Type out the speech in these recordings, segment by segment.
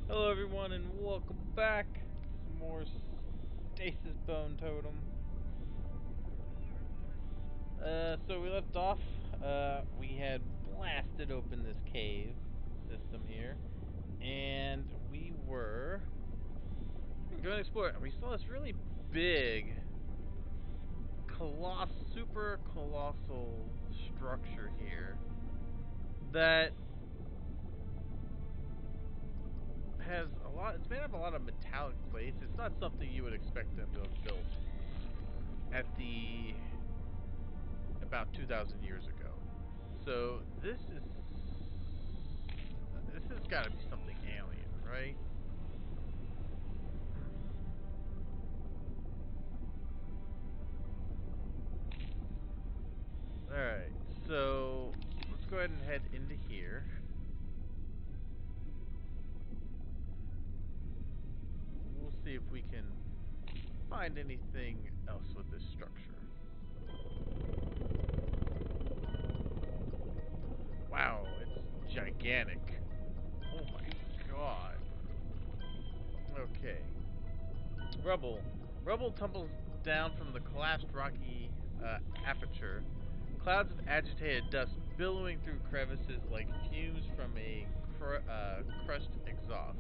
Hello everyone and welcome back. Some more Stasis Bone Totem. So we left off, we had blasted open this cave system here, and we were going to explore it. We saw this really big, super colossal structure here that has a lot. It's made up of a lot of metallic plates. It's not something you would expect them to have built at the about 2,000 years ago. So this has got to be something alien, right? All right. So let's go ahead and head into here. We'll see if we can find anything else with this structure. Wow, it's gigantic. Oh my god. Okay. Rubble. Rubble tumbles down from the collapsed rocky aperture. Clouds of agitated dust billowing through crevices like fumes from a crushed exhaust.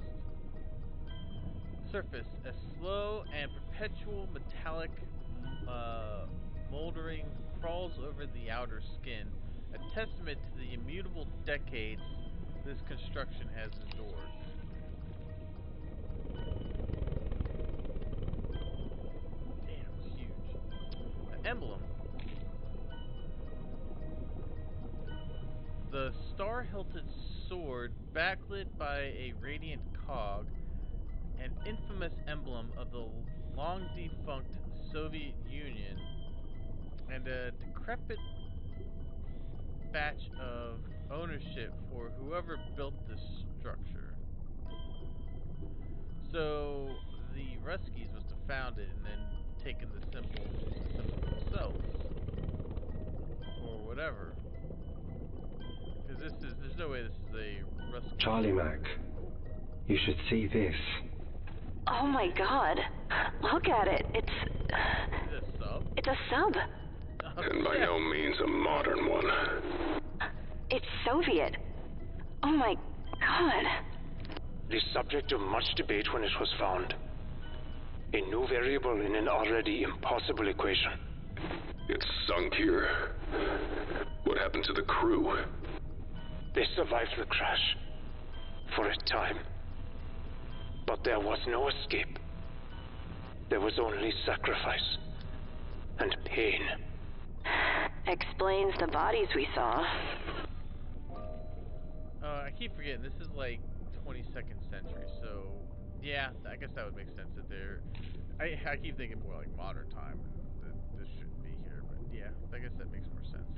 Surface, a slow and perpetual metallic moldering crawls over the outer skin, a testament to the immutable decades this construction has endured. Damn, it's huge. An emblem. The star-hilted sword backlit by a radiant cog, an infamous emblem of the long-defunct Soviet Union, and a decrepit batch of ownership for whoever built this structure. So the Ruskies must have found it and then taken the symbol themselves, or whatever. Because there's no way this is a Rusky. Charlie Mac, you should see this. Oh my god. Look at it. Is it a sub? It's a sub. Oh, and by no means a modern one. It's Soviet. Oh my god. The subject of much debate when it was found. A new variable in an already impossible equation. It's sunk here. What happened to the crew? They survived the crash. For a time. But there was no escape. There was only sacrifice. And pain. Explains the bodies we saw. I keep forgetting, this is like 22nd century, so yeah, I guess that would make sense that they're... I keep thinking more like modern time, and this shouldn't be here, but yeah, I guess that makes more sense.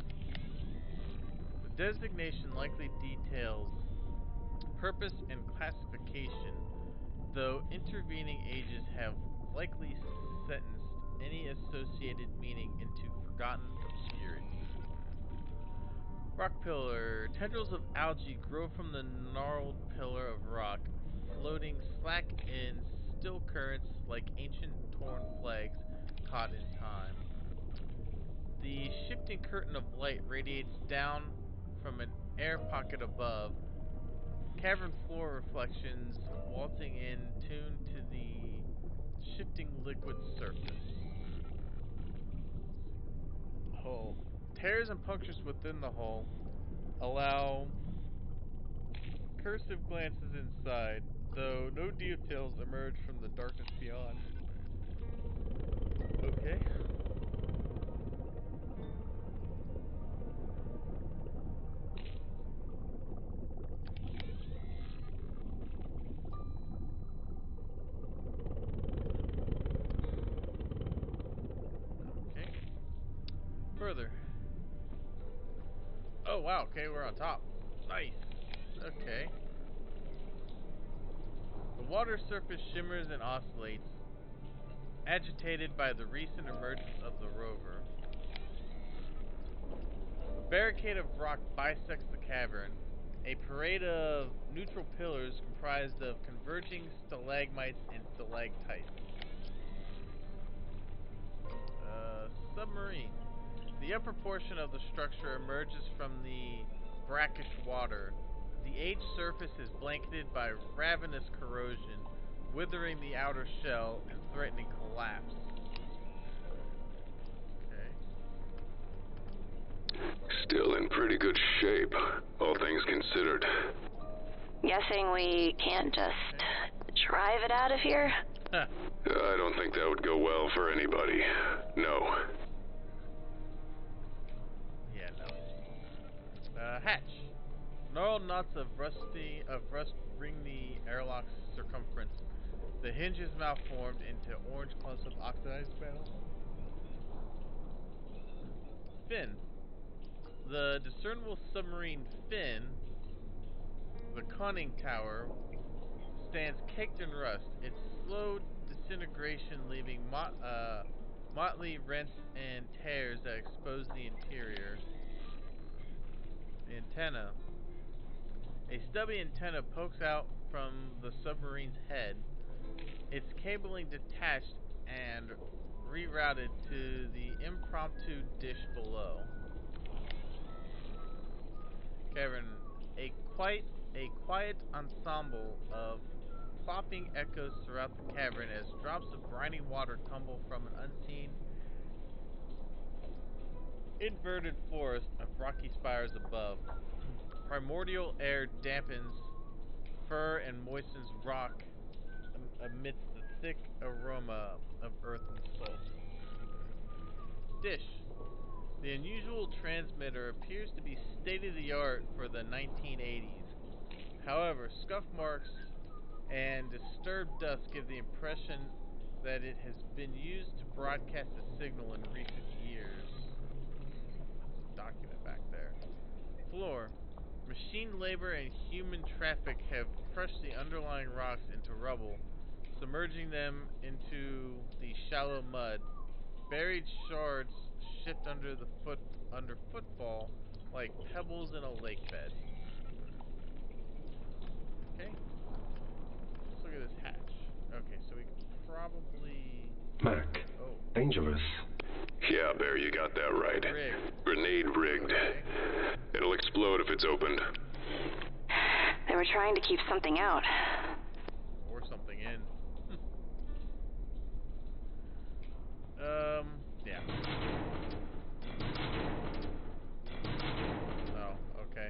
The designation likely details purpose and classification, though intervening ages have likely sentenced any associated meaning into forgotten obscurity. Rock pillar. Tendrils of algae grow from the gnarled pillar of rock, floating slack in still currents like ancient torn flags caught in time. The shifting curtain of light radiates down from an air pocket above, cavern floor reflections waltzing in tune to the shifting liquid surface. Hull. Tears and punctures within the hull allow cursive glances inside, though no details emerge from the darkness beyond. Okay. Okay. Further. Oh wow, okay, we're on top. Nice. Okay. The water surface shimmers and oscillates, agitated by the recent emergence of the rover. A barricade of rock bisects the cavern, A parade of neutral pillars comprised of converging stalagmites and stalactites. Submarine. The upper portion of the structure emerges from the brackish water. The aged surface is blanketed by ravenous corrosion, withering the outer shell and threatening collapse. Okay. Still in pretty good shape, all things considered. Guessing we can't just drive it out of here? I don't think that would go well for anybody. No. Yeah, no. Hatch. Gnarled knots of rust ring the airlock's circumference. The hinges malformed into orange clumps of oxidized metal. Fin. The discernible submarine fin, the conning tower, stands caked in rust. Its slow disintegration leaving motley rents and tears that expose the interior. The antenna. A stubby antenna pokes out from the submarine's head. Its cabling detached and rerouted to the impromptu dish below. Cavern. A quiet ensemble of plopping echoes throughout the cavern as drops of briny water tumble from an unseen inverted forest of rocky spires above. Primordial air dampens fur and moistens rock amidst the thick aroma of earth and salt. Dish. The unusual transmitter appears to be state-of-the-art for the 1980s. However, scuff marks and disturbed dust give the impression that it has been used to broadcast a signal in recent years. There's a document back there. Floor. Machine labor and human traffic have crushed the underlying rocks into rubble, submerging them into the shallow mud. Buried shards shift under footfall like pebbles in a lake bed. Okay. Let's look at this hatch. Okay, so we can probably... Mac. Oh. Dangerous. Yeah, Bear, you got that right. Rigged. Grenade rigged. Okay. It'll explode if it's opened. They were trying to keep something out. Or something in. Yeah. Oh, okay.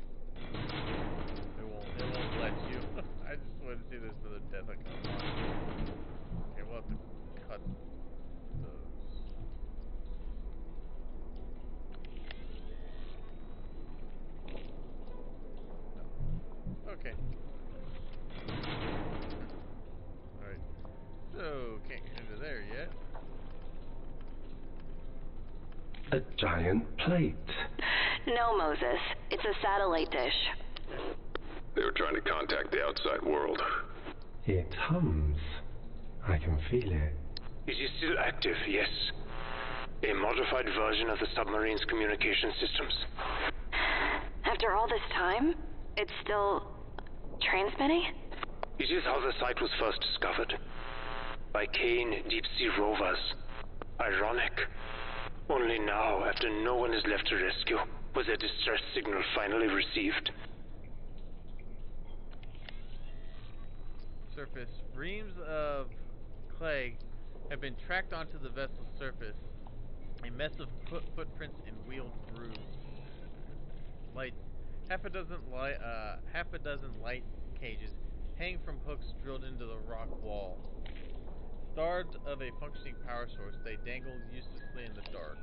It won't let you. I just want to see there's another death I can unlock. Okay, we'll have to cut those. No. Okay. Alright. So, can't get into there yet. A giant plate. No, Moses. It's a satellite dish. They were trying to contact the outside world. It hums. I can feel it. It is still active, yes. A modified version of the submarine's communication systems. After all this time, it's still transmitting? It is how the site was first discovered. By Kane deep-sea rovers. Ironic. Only now, after no one is left to rescue, was a distress signal finally received. Surface. Reams of clay have been tracked onto the vessel's surface. A mess of footprints and wheeled grooves. Lights. Half a dozen light cages hang from hooks drilled into the rock wall. Starved of a functioning power source, they dangle uselessly in the dark.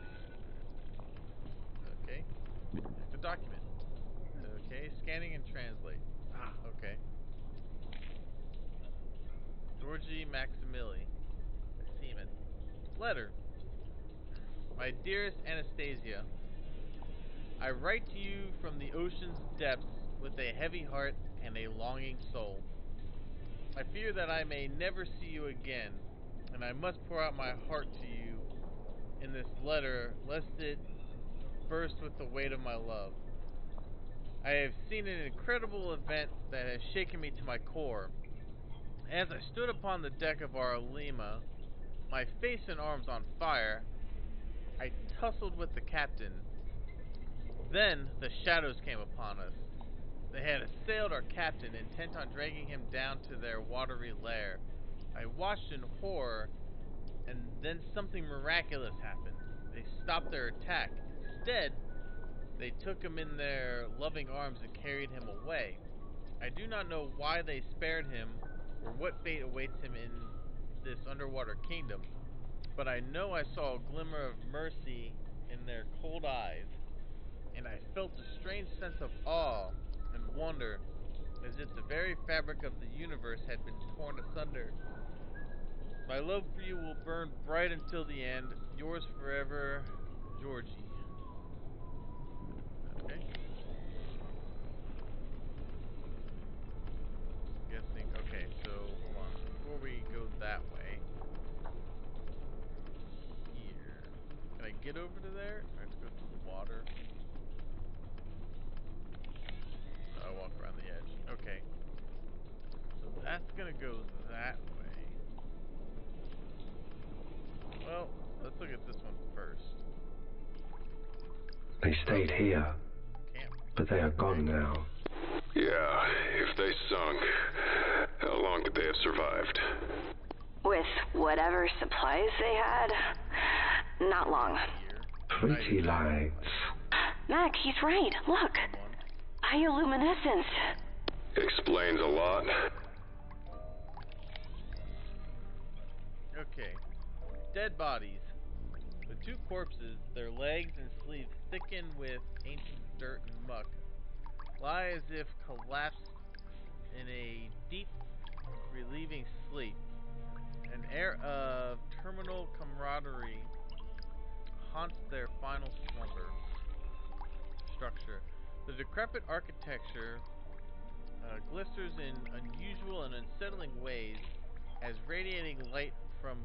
Okay. The document. Okay. Scanning and translate. Ah, okay. Georgie Maximili, a seaman. Letter. My dearest Anastasia, I write to you from the ocean's depths with a heavy heart and a longing soul. I fear that I may never see you again, and I must pour out my heart to you in this letter, lest it burst with the weight of my love. I have seen an incredible event that has shaken me to my core. As I stood upon the deck of our Lima, my face and arms on fire, I tussled with the captain. Then the shadows came upon us. They had assailed our captain, intent on dragging him down to their watery lair. I watched in horror, and then something miraculous happened. They stopped their attack. Instead, they took him in their loving arms and carried him away. I do not know why they spared him, or what fate awaits him in this underwater kingdom, but I know I saw a glimmer of mercy in their cold eyes, and I felt a strange sense of awe and wonder, as if the very fabric of the universe had been torn asunder. My love for you will burn bright until the end. Yours forever, Georgie. Okay. I'm guessing. Okay, so hold on. Before we go that way, here. Can I get over to there? I have to go through the water. I walk around the edge. Okay. So that's gonna go that way. Well, let's look at this one first. They stayed here, Camp. but they are gone now. Yeah, if they sunk, how long could they have survived? With whatever supplies they had, not long. Here. Pretty lights. Mac, he's right. Look. Bioluminescence. Explains a lot. Okay. Dead bodies. The two corpses, their legs and sleeves thickened with ancient dirt and muck, lie as if collapsed in a deep, relieving sleep. An air of terminal camaraderie haunts their final slumber. Structure. The decrepit architecture glisters in unusual and unsettling ways as radiating light from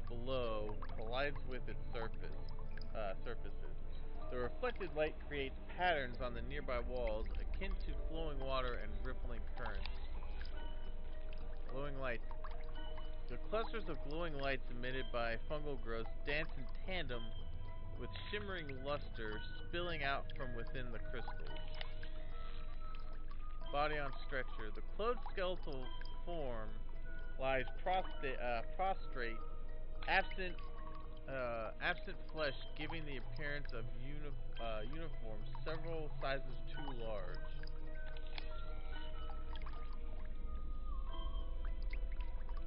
below collides with its surfaces. The reflected light creates patterns on the nearby walls akin to flowing water and rippling currents. Glowing lights. The clusters of glowing lights emitted by fungal growths dance in tandem with shimmering luster spilling out from within the crystals. Body on stretcher. The clothed skeletal form lies prostrate, absent flesh, giving the appearance of uniforms several sizes too large.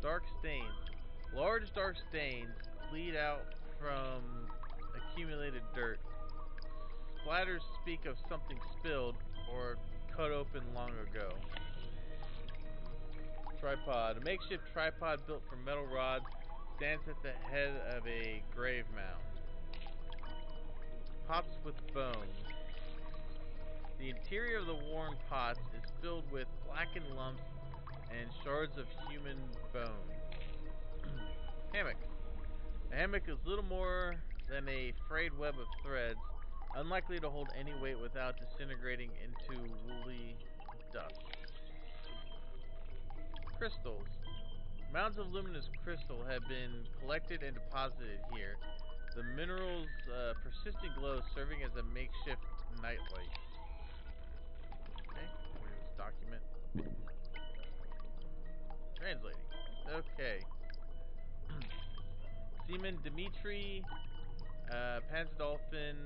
Dark stains. Large dark stains bleed out from accumulated dirt. Splatters speak of something spilled or cut open long ago. Tripod. A makeshift tripod built from metal rods stands at the head of a grave mound. Pots with bones. The interior of the worn pots is filled with blackened lumps and shards of human bone. Hammock. A hammock is little more than a frayed web of threads, unlikely to hold any weight without disintegrating into woolly dust. Crystals. Mounds of luminous crystal have been collected and deposited here, the mineral's persistent glow serving as a makeshift nightlight. Okay, here's this document. Translating. Okay. Seaman Dmitri Panzdolfin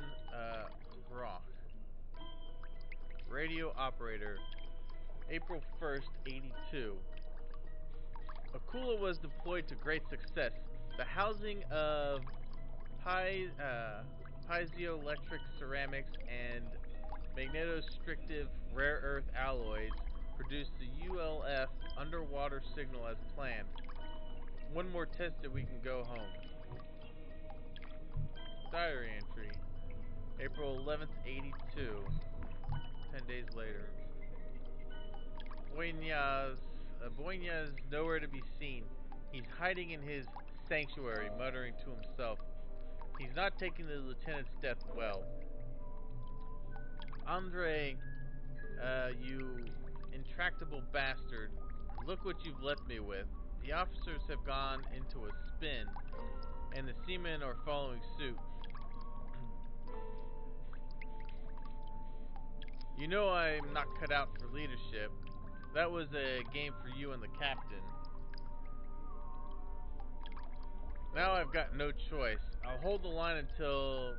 Groch. Radio operator. April 1st, 82. Akula was deployed to great success. The housing of piezoelectric ceramics and magnetostrictive rare earth alloys produced the ULF underwater signal as planned. One more test and we can go home. Diary entry. April 11th, 82. 10 days later. Boinya's nowhere to be seen. He's hiding in his sanctuary, muttering to himself. He's not taking the lieutenant's death well. Andrei You intractable bastard. Look what you've left me with. The officers have gone into a spin, and the seamen are following suit. You know I'm not cut out for leadership. That was a game for you and the captain. Now I've got no choice. I'll hold the line until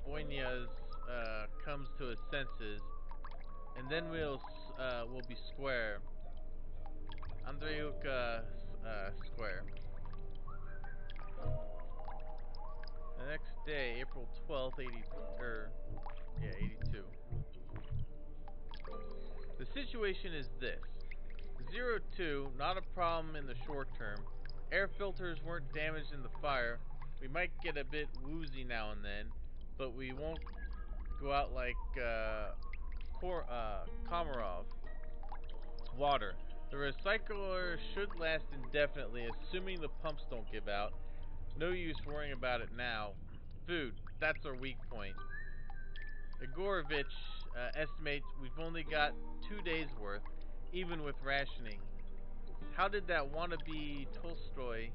Boynias comes to his senses, and then we'll be square. Andreyuka square. The next day, April 12th, 82. The situation is this. 02, not a problem in the short term. Air filters weren't damaged in the fire. We might get a bit woozy now and then, but we won't go out like Komarov. Water. The recycler should last indefinitely, assuming the pumps don't give out. No use worrying about it now. Food. That's our weak point. Igorovich estimates we've only got 2 days worth, even with rationing. How did that wannabe Tolstoy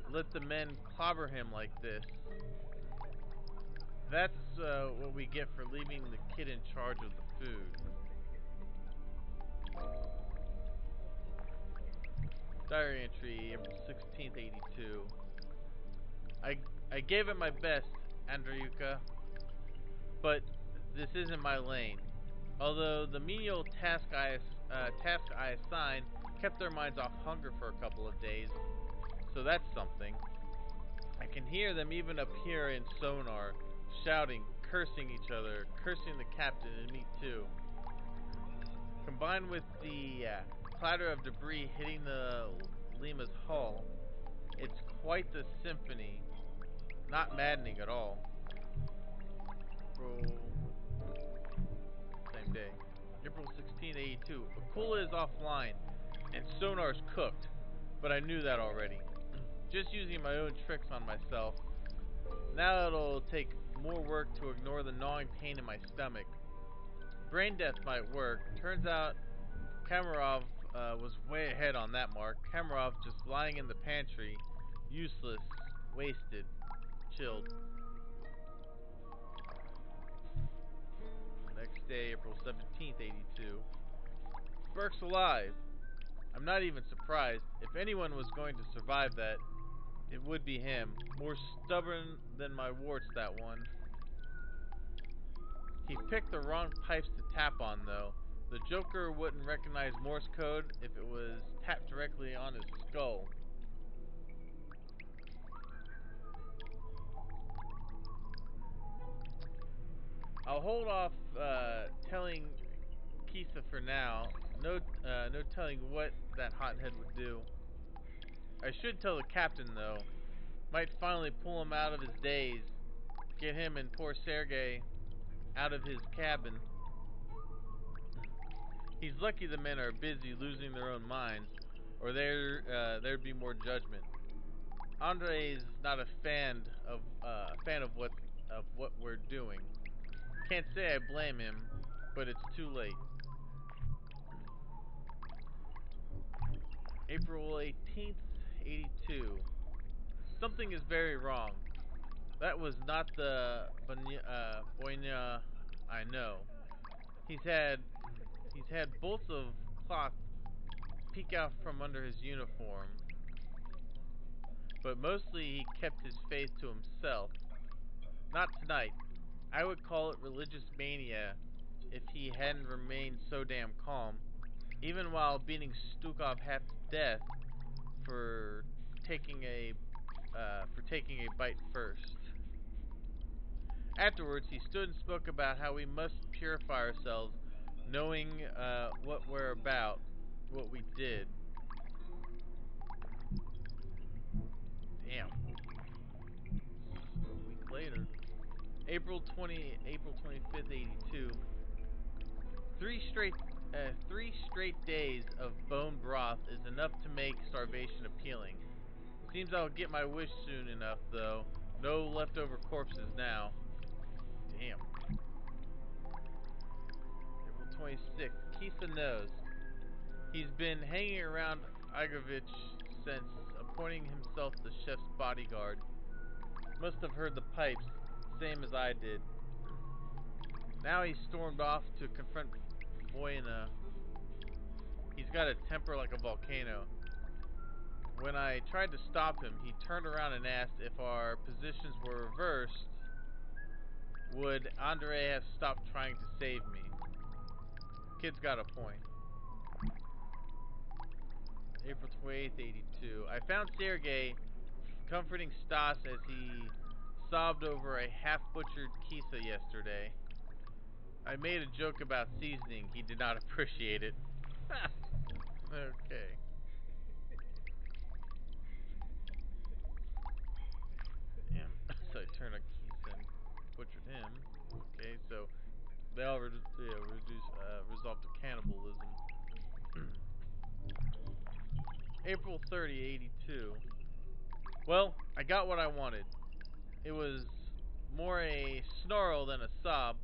let the men clobber him like this? That's what we get for leaving the kid in charge of the food. Diary entry, April 16th, 82. I gave it my best, Andreyuka, but this isn't my lane. Although the menial task I assigned kept their minds off hunger for a couple of days, so that's something. I can hear them even up here in sonar, shouting, cursing each other, cursing the captain and me too. Combined with the clatter of debris hitting the Lima's hull, it's quite the symphony. Not maddening at all. Same day. April 16, 82. Akula is offline, and sonar's cooked, but I knew that already. Just using my own tricks on myself. Now it'll take more work to ignore the gnawing pain in my stomach. Brain death might work. Turns out Kamarov was way ahead on that mark. Kamarov just lying in the pantry, useless, wasted, chilled. Next day, April 17th, 82. Burke's alive. I'm not even surprised. If anyone was going to survive that, it would be him. More stubborn than my warts, that one. He picked the wrong pipes to tap on, though. The Joker wouldn't recognize Morse code if it was tapped directly on his skull. I'll hold off telling Kisa for now. No telling what that hothead would do. I should tell the captain, though. Might finally pull him out of his daze. Get him and poor Sergei out of his cabin. He's lucky the men are busy losing their own minds, or there'd be more judgment. Andrei's not a fan of what we're doing. Can't say I blame him, but it's too late. April 18th, 82. Something is very wrong. That was not the Boyna I know. He's had bolts of cloth peek out from under his uniform, but mostly he kept his faith to himself. Not tonight. I would call it religious mania if he hadn't remained so damn calm, even while beating Stukov half to death for taking a bite first. Afterwards, he stood and spoke about how we must purify ourselves, knowing what we're about, what we did. Damn. A week later. April 25th, 82. Three straight days of bone broth is enough to make starvation appealing. Seems I'll get my wish soon enough, though. No leftover corpses now. Damn. April 26th. Kisa knows. He's been hanging around Igrovich since appointing himself the chef's bodyguard. Must have heard the pipes, same as I did. Now he's stormed off to confront Boyna. He's got a temper like a volcano. When I tried to stop him, he turned around and asked if our positions were reversed, would Andre have stopped trying to save me? Kid's got a point. April 28th, 82. I found Sergei comforting Stas as he sobbed over a half-butchered Kisa yesterday. I made a joke about seasoning. He did not appreciate it. Okay. Damn. So I turned on Kisa and butchered him. Okay, so they all resolved to cannibalism. April 30, 82. Well, I got what I wanted. It was more a snarl than a sob,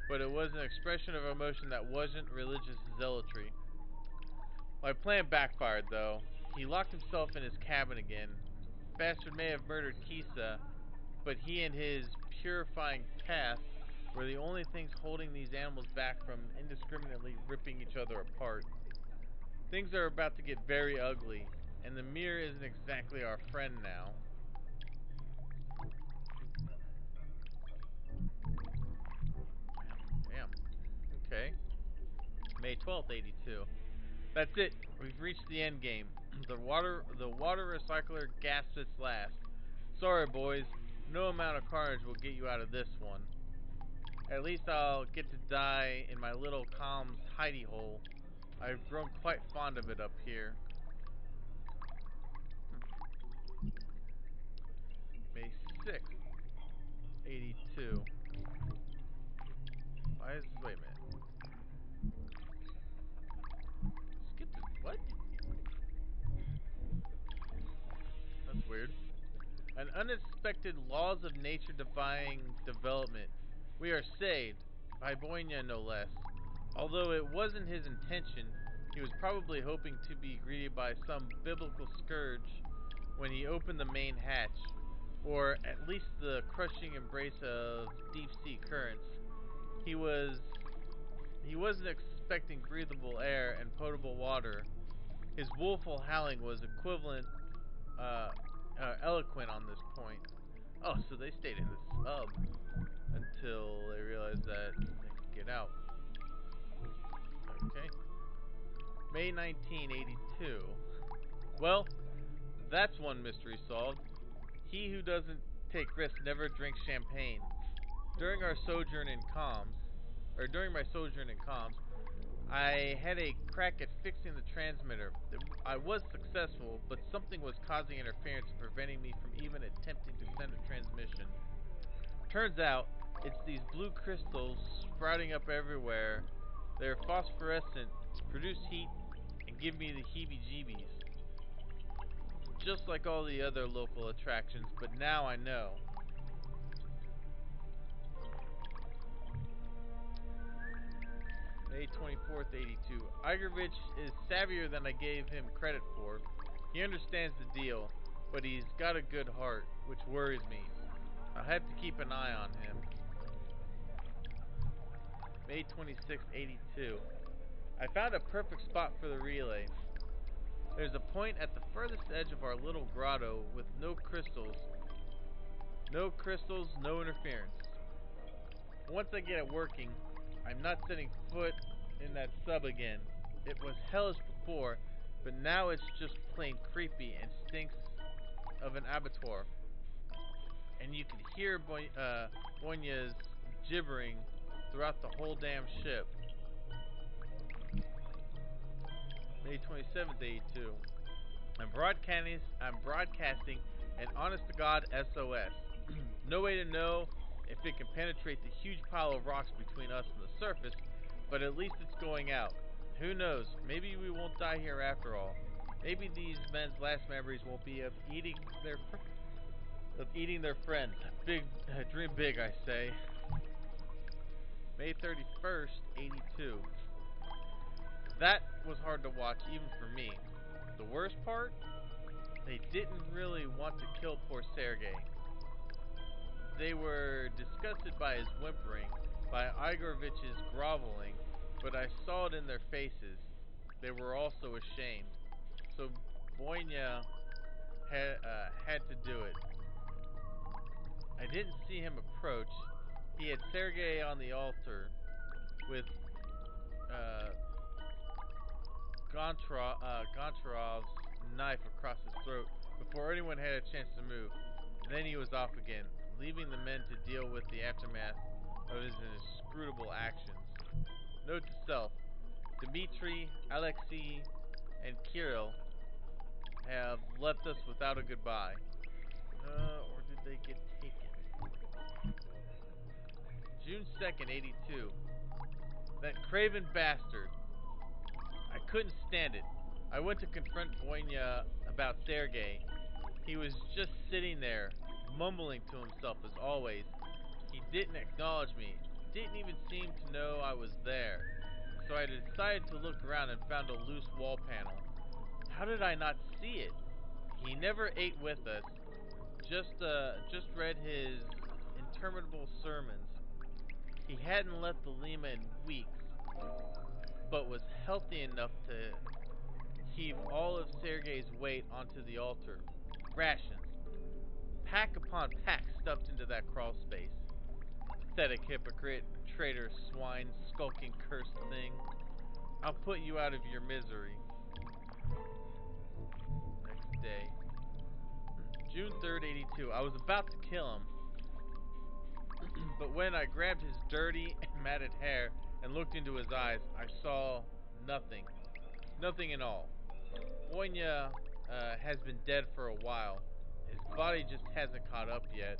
but it was an expression of emotion that wasn't religious zealotry. My plan backfired, though. He locked himself in his cabin again. Bastard may have murdered Kisa, but he and his purifying path were the only things holding these animals back from indiscriminately ripping each other apart. Things are about to get very ugly, and the mirror isn't exactly our friend now. Damn. Okay. May 12th, 82. That's it. We've reached the end game. The water recycler gasped its last. Sorry, boys. No amount of carnage will get you out of this one. At least I'll get to die in my little calm's hidey hole. I've grown quite fond of it up here. May 6th, 82. Why is this? Wait a minute. Skip it. What? That's weird. An unexpected laws of nature defying development. We are saved. By Boyna, no less. Although it wasn't his intention, he was probably hoping to be greeted by some biblical scourge when he opened the main hatch, or at least the crushing embrace of deep-sea currents. He wasn't expecting breathable air and potable water. His woeful howling was eloquent on this point. Oh, so they stayed in the sub until they realized that they could get out. Okay. May 1982. Well, that's one mystery solved. He who doesn't take risks never drinks champagne. During my sojourn in comms, I had a crack at fixing the transmitter. I was successful, but something was causing interference and preventing me from even attempting to send a transmission. Turns out, it's these blue crystals sprouting up everywhere. They're phosphorescent, produce heat, and give me the heebie-jeebies. Just like all the other local attractions, but now I know. May 24th, 82. Igrovich is savvier than I gave him credit for. He understands the deal, but he's got a good heart, which worries me. I'll have to keep an eye on him. May 26th, 82. I found a perfect spot for the relay. There's a point at the furthest edge of our little grotto with no crystals. No crystals, no interference. Once I get it working, I'm not setting foot in that sub again. It was hellish before, but now it's just plain creepy and stinks of an abattoir. And you can hear Boyna's gibbering throughout the whole damn ship. May 27th, 82. I'm broadcasting an honest-to-God SOS. No way to know if it can penetrate the huge pile of rocks between us and the surface, but at least it's going out. Who knows? Maybe we won't die here after all. Maybe these men's last memories won't be of eating their friends. Dream big, I say. May 31st, 82. That was hard to watch even for me. The worst part? They didn't really want to kill poor Sergei. They were disgusted by his whimpering, by Igorovitch's groveling, but I saw it in their faces. They were also ashamed. So Boynia had to do it. I didn't see him approach. He had Sergei on the altar with Goncharov's knife across his throat before anyone had a chance to move. Then he was off again, leaving the men to deal with the aftermath of his inscrutable actions. Note to self: Dmitri, Alexei, and Kirill have left us without a goodbye. Or did they get taken? June 2nd, 82. That craven bastard. I couldn't stand it. I went to confront Boynia about Sergei. He was just sitting there, mumbling to himself as always. He didn't acknowledge me, didn't even seem to know I was there. So I decided to look around and found a loose wall panel. How did I not see it? He never ate with us, just read his interminable sermons. He hadn't left the Lima in weeks, but was healthy enough to heave all of Sergei's weight onto the altar. Rations. Pack upon pack stuffed into that crawl space. Pathetic hypocrite, traitor, swine, skulking, cursed thing. I'll put you out of your misery. Next day. June 3rd, 82. I was about to kill him. But when I grabbed his dirty and matted hair and looked into his eyes, I saw nothing. Nothing at all. Boynia has been dead for a while. His body just hasn't caught up yet.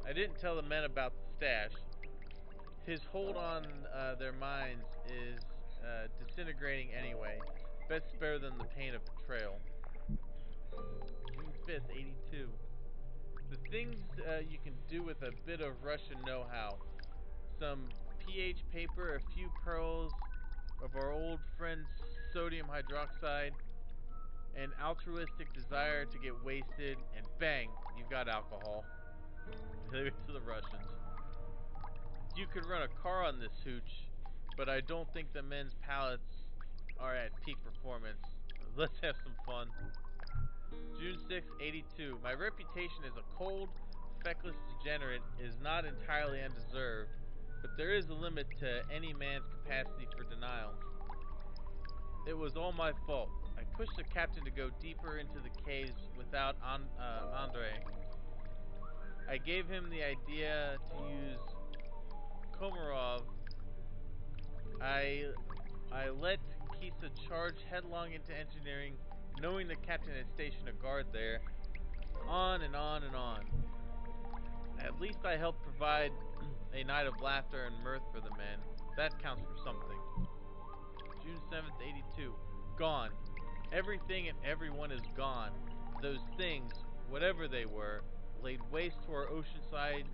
I didn't tell the men about the stash. His hold on their minds is disintegrating anyway. Best spare them the pain of betrayal. June 5th, 82. The things you can do with a bit of Russian know-how. Some pH paper, a few pearls of our old friend sodium hydroxide, an altruistic desire to get wasted, and bang, you've got alcohol. Leave it to the Russians. You could run a car on this hooch, but I don't think the men's palates are at peak performance. Let's have some fun. June 6, 82. My reputation as a cold, feckless degenerate is not entirely undeserved, but there is a limit to any man's capacity for denial. It was all my fault. I pushed the captain to go deeper into the caves without Andre. I gave him the idea to use Komarov. I let Kisa charge headlong into engineering, knowing the captain had stationed a guard there. On and on and on. At least I helped provide a night of laughter and mirth for the men. That counts for something. June 7th, 82. Gone. Everything and everyone is gone. Those things, whatever they were, laid waste to our oceanside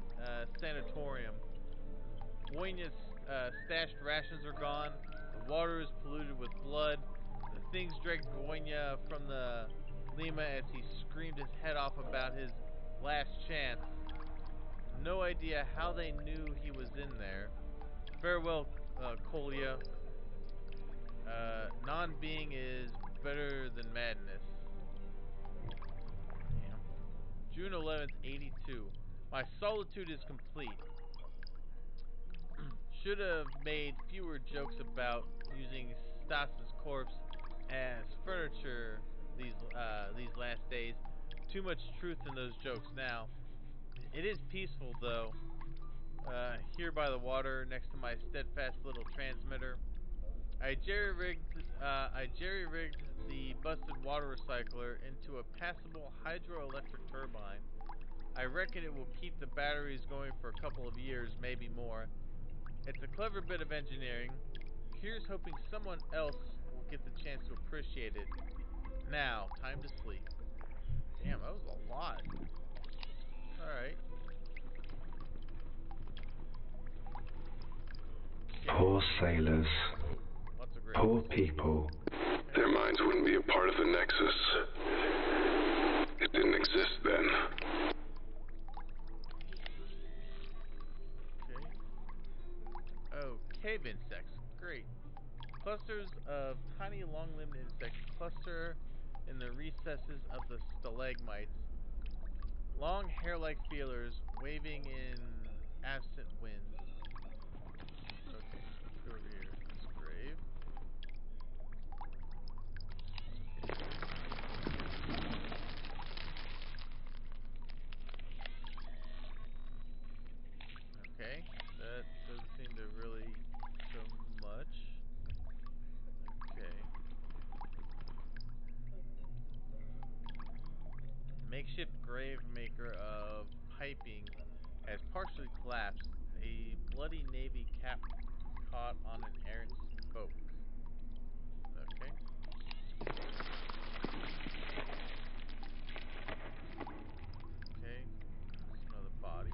sanatorium. Boynia's stashed rations are gone. The water is polluted with blood. The things dragged Boynia from the Lima as he screamed his head off about his last chance. No idea how they knew he was in there. Farewell, Kolya. Non-being is better than madness. Damn. June 11th, 82. My solitude is complete. Should have made fewer jokes about using Stasis' corpse as furniture these last days. Too much truth in those jokes now. It is peaceful though. Here by the water, next to my steadfast little transmitter. I jerry-rigged the busted water recycler into a passable hydroelectric turbine. I reckon it will keep the batteries going for a couple of years, maybe more. It's a clever bit of engineering. Here's hoping someone else will get the chance to appreciate it. Now, time to sleep. Damn, that was a lot. Alright. Poor sailors. Lots of graves. Poor people. Their minds wouldn't be a part of the Nexus. It didn't exist then. Okay. Oh, cave insects. Great. Clusters of tiny long-limbed insects cluster in the recesses of the stalagmites. Long hair-like feelers waving in absent winds. Okay, let's go over here. This grave. Okay, that doesn't seem to really show much. Okay. Makeshift grave maker of piping has partially collapsed. A bloody navy cap caught on an errant spoke. Okay. Okay. There's another body.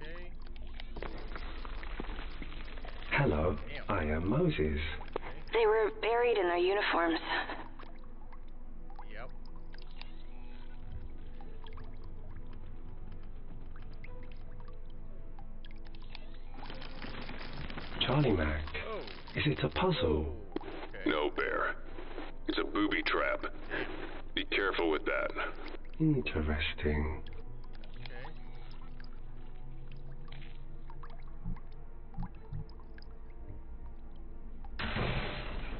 Okay. Hello, Damn. I am Moses. Okay. They were buried in their uniforms. Yep. Charlie Mac, Oh. is it a puzzle? Oh. Okay. No, Bear. It's a booby trap. Damn. Be careful with that. Interesting. Okay.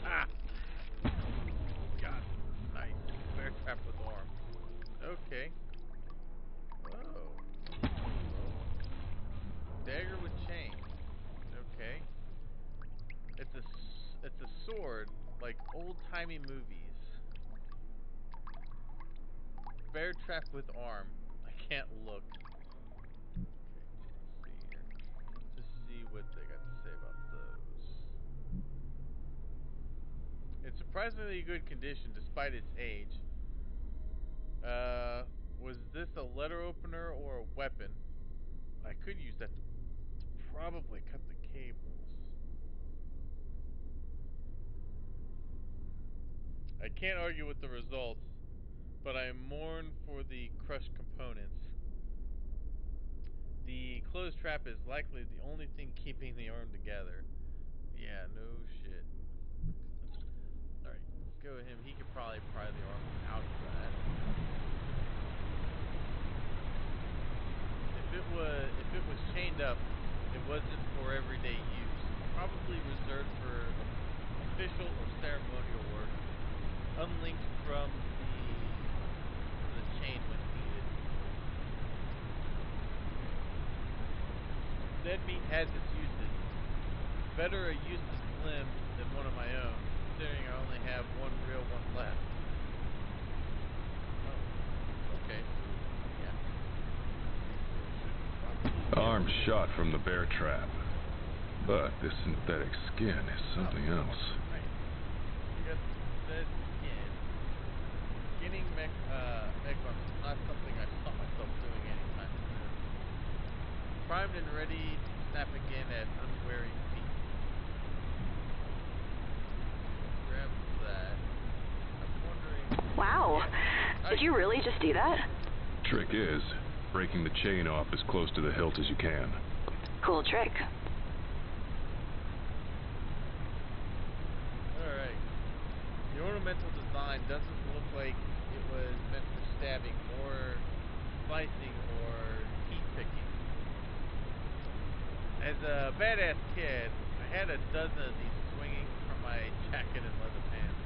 Ah! God. Nice. Bear trap with arm. Okay. Whoa. Dagger with chain. Okay. It's a sword, like old-timey movies. Bear trap with arm. I can't look. Okay, let's see here. Just see what they got to say about those. In surprisingly good condition despite its age. Was this a letter opener or a weapon? I could use that to probably cut the cables. I can't argue with the results, but I mourn for the crushed components. The closed trap is likely the only thing keeping the arm together. Yeah, no shit. Alright, let's go with him. He could probably pry the arm out of that. If it was chained up, it wasn't for everyday use. Probably reserved for official or ceremonial work. Unlinked from the chain when needed. Dead meat has its uses. Better a useless limb than one of my own, considering I only have one real one left. Oh, okay. Yeah. Arm shot from the bear trap. But this synthetic skin is something else. Right. You got the skin. Skinning megarons is not something I saw myself doing anytime soon. Primed and ready to snap again at unwary feet. Grab that. I'm wondering... Wow. Yeah. Did you really just do that? Trick is, breaking the chain off as close to the hilt as you can. Cool trick. Alright. The ornamental design doesn't look like it was meant for stabbing, more slicing or heat picking. As a badass kid, I had a dozen of these swinging from my jacket and leather pants.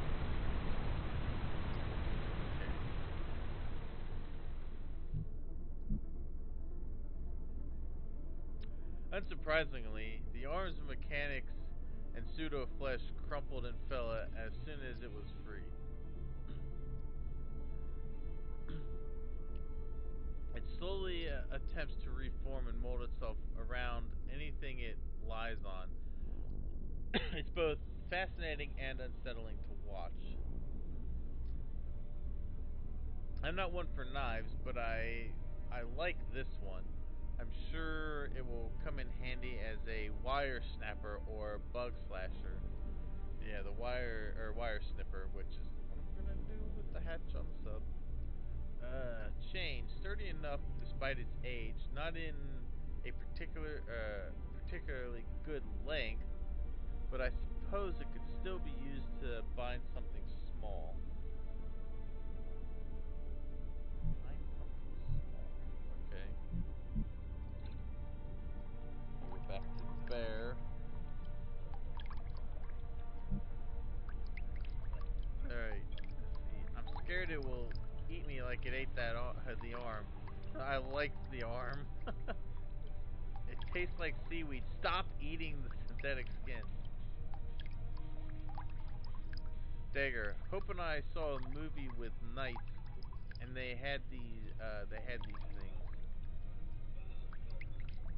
Okay. Unsurprisingly, the arms of mechanics and pseudo-flesh crumpled and fell as soon as it was free. It slowly attempts to reform and mold itself around anything it lies on. It's both fascinating and unsettling to watch. I'm not one for knives, but I like this one. I I'm sure it will come in handy as a wire snapper or bug slasher. Yeah, the wire snipper, which is what I'm gonna do with the hatch on the sub. Chain, sturdy enough despite its age, not in a particularly good length, but I suppose it could still be used to bind something small. Bind something small. Okay. Go back to the bear. Alright, let's see. I'm scared it will eat me like it ate that the arm. I liked the arm. It tastes like seaweed. Stop eating the synthetic skin. Dagger. Hope and I saw a movie with knights, and they had these things.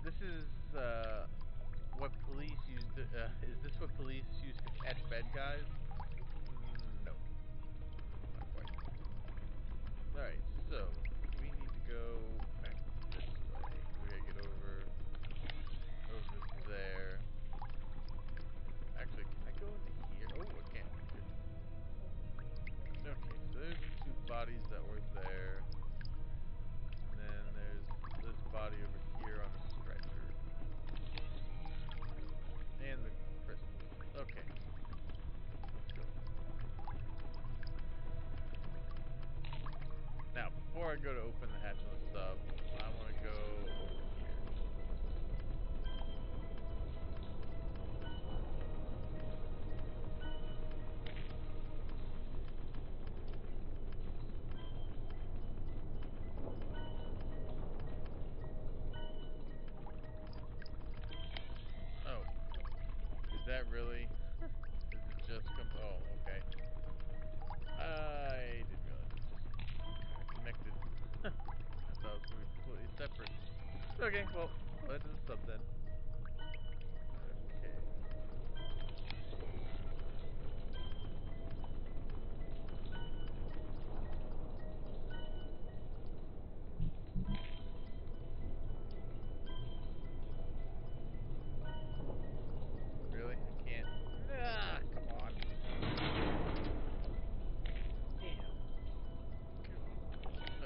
This is what police use. Is this what police use to catch bad guys? No, not quite. All right, so we need to go back this way. We gotta get over there. Actually, can I go into here? Oh, I can't. Good. Okay, so there's the two bodies that were there. And then there's this body over here on the stretcher. And the crystals. Okay. Let's go. Now, before I go to open the hatch on the sub, I want to go over here. Oh. Is that really? Does it just come? Oh, okay. I didn't realize it just connected. I thought it was going to be completely separate. Okay, well, go ahead to the sub then. Okay. Really? I can't. Ah, come on. Damn.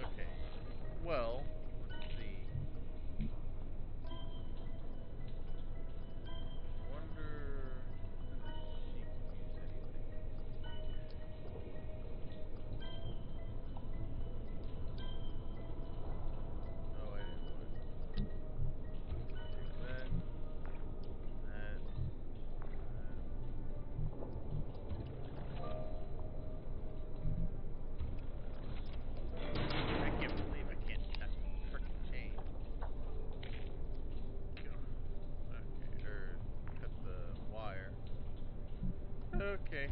Okay. Well, let's see. I wonder if she can use anything here. Oh, I didn't realize. Take that. That. I can't believe I can't test the frickin' chain. Okay, cut the wire. Okay.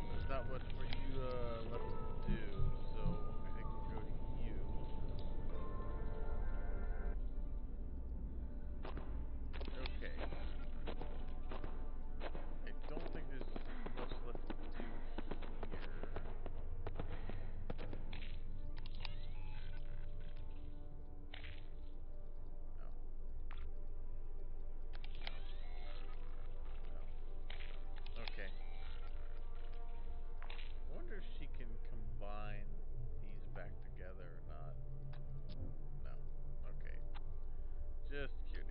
There's not much for you left to do, so I can go to you. Okay. I don't think there's much left to do here. No. No. Okay. I wonder if she can combine these back together or not. No. Okay. Just curious.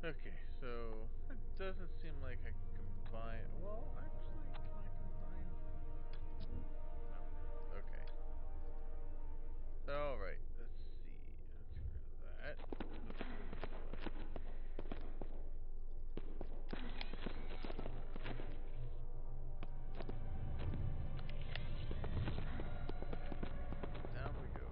Okay, so it doesn't seem like I can combine. Well, actually, can I combine? No. Okay. Alright, let's see. Let's get rid of that. Let's move this way. Down we go.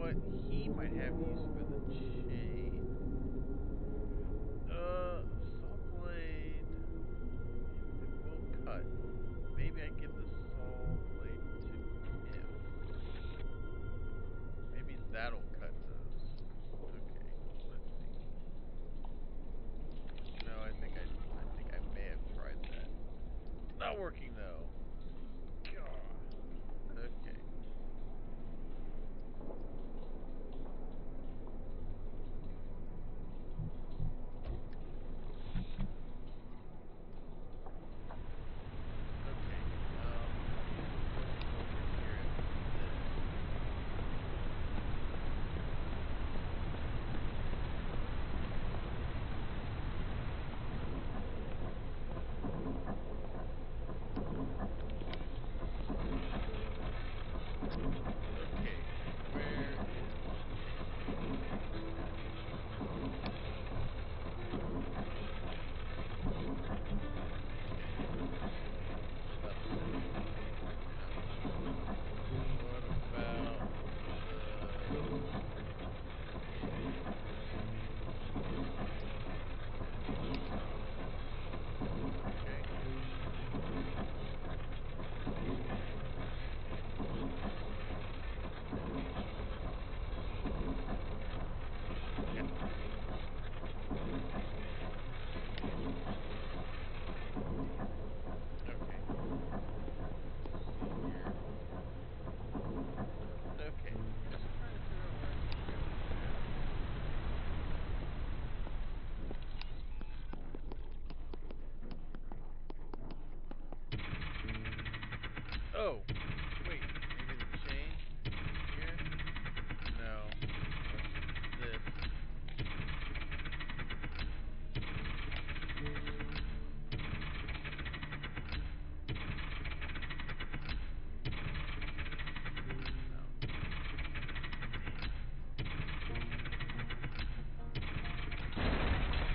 what? He might have use for the chain. Saw blade. It will cut. Maybe I give the saw blade to him. Maybe that'll cut those. Okay, let's see. No, I think I may have tried that. Not working though. God. Okay. Oh, wait, maybe the chain here? No, that's this. No.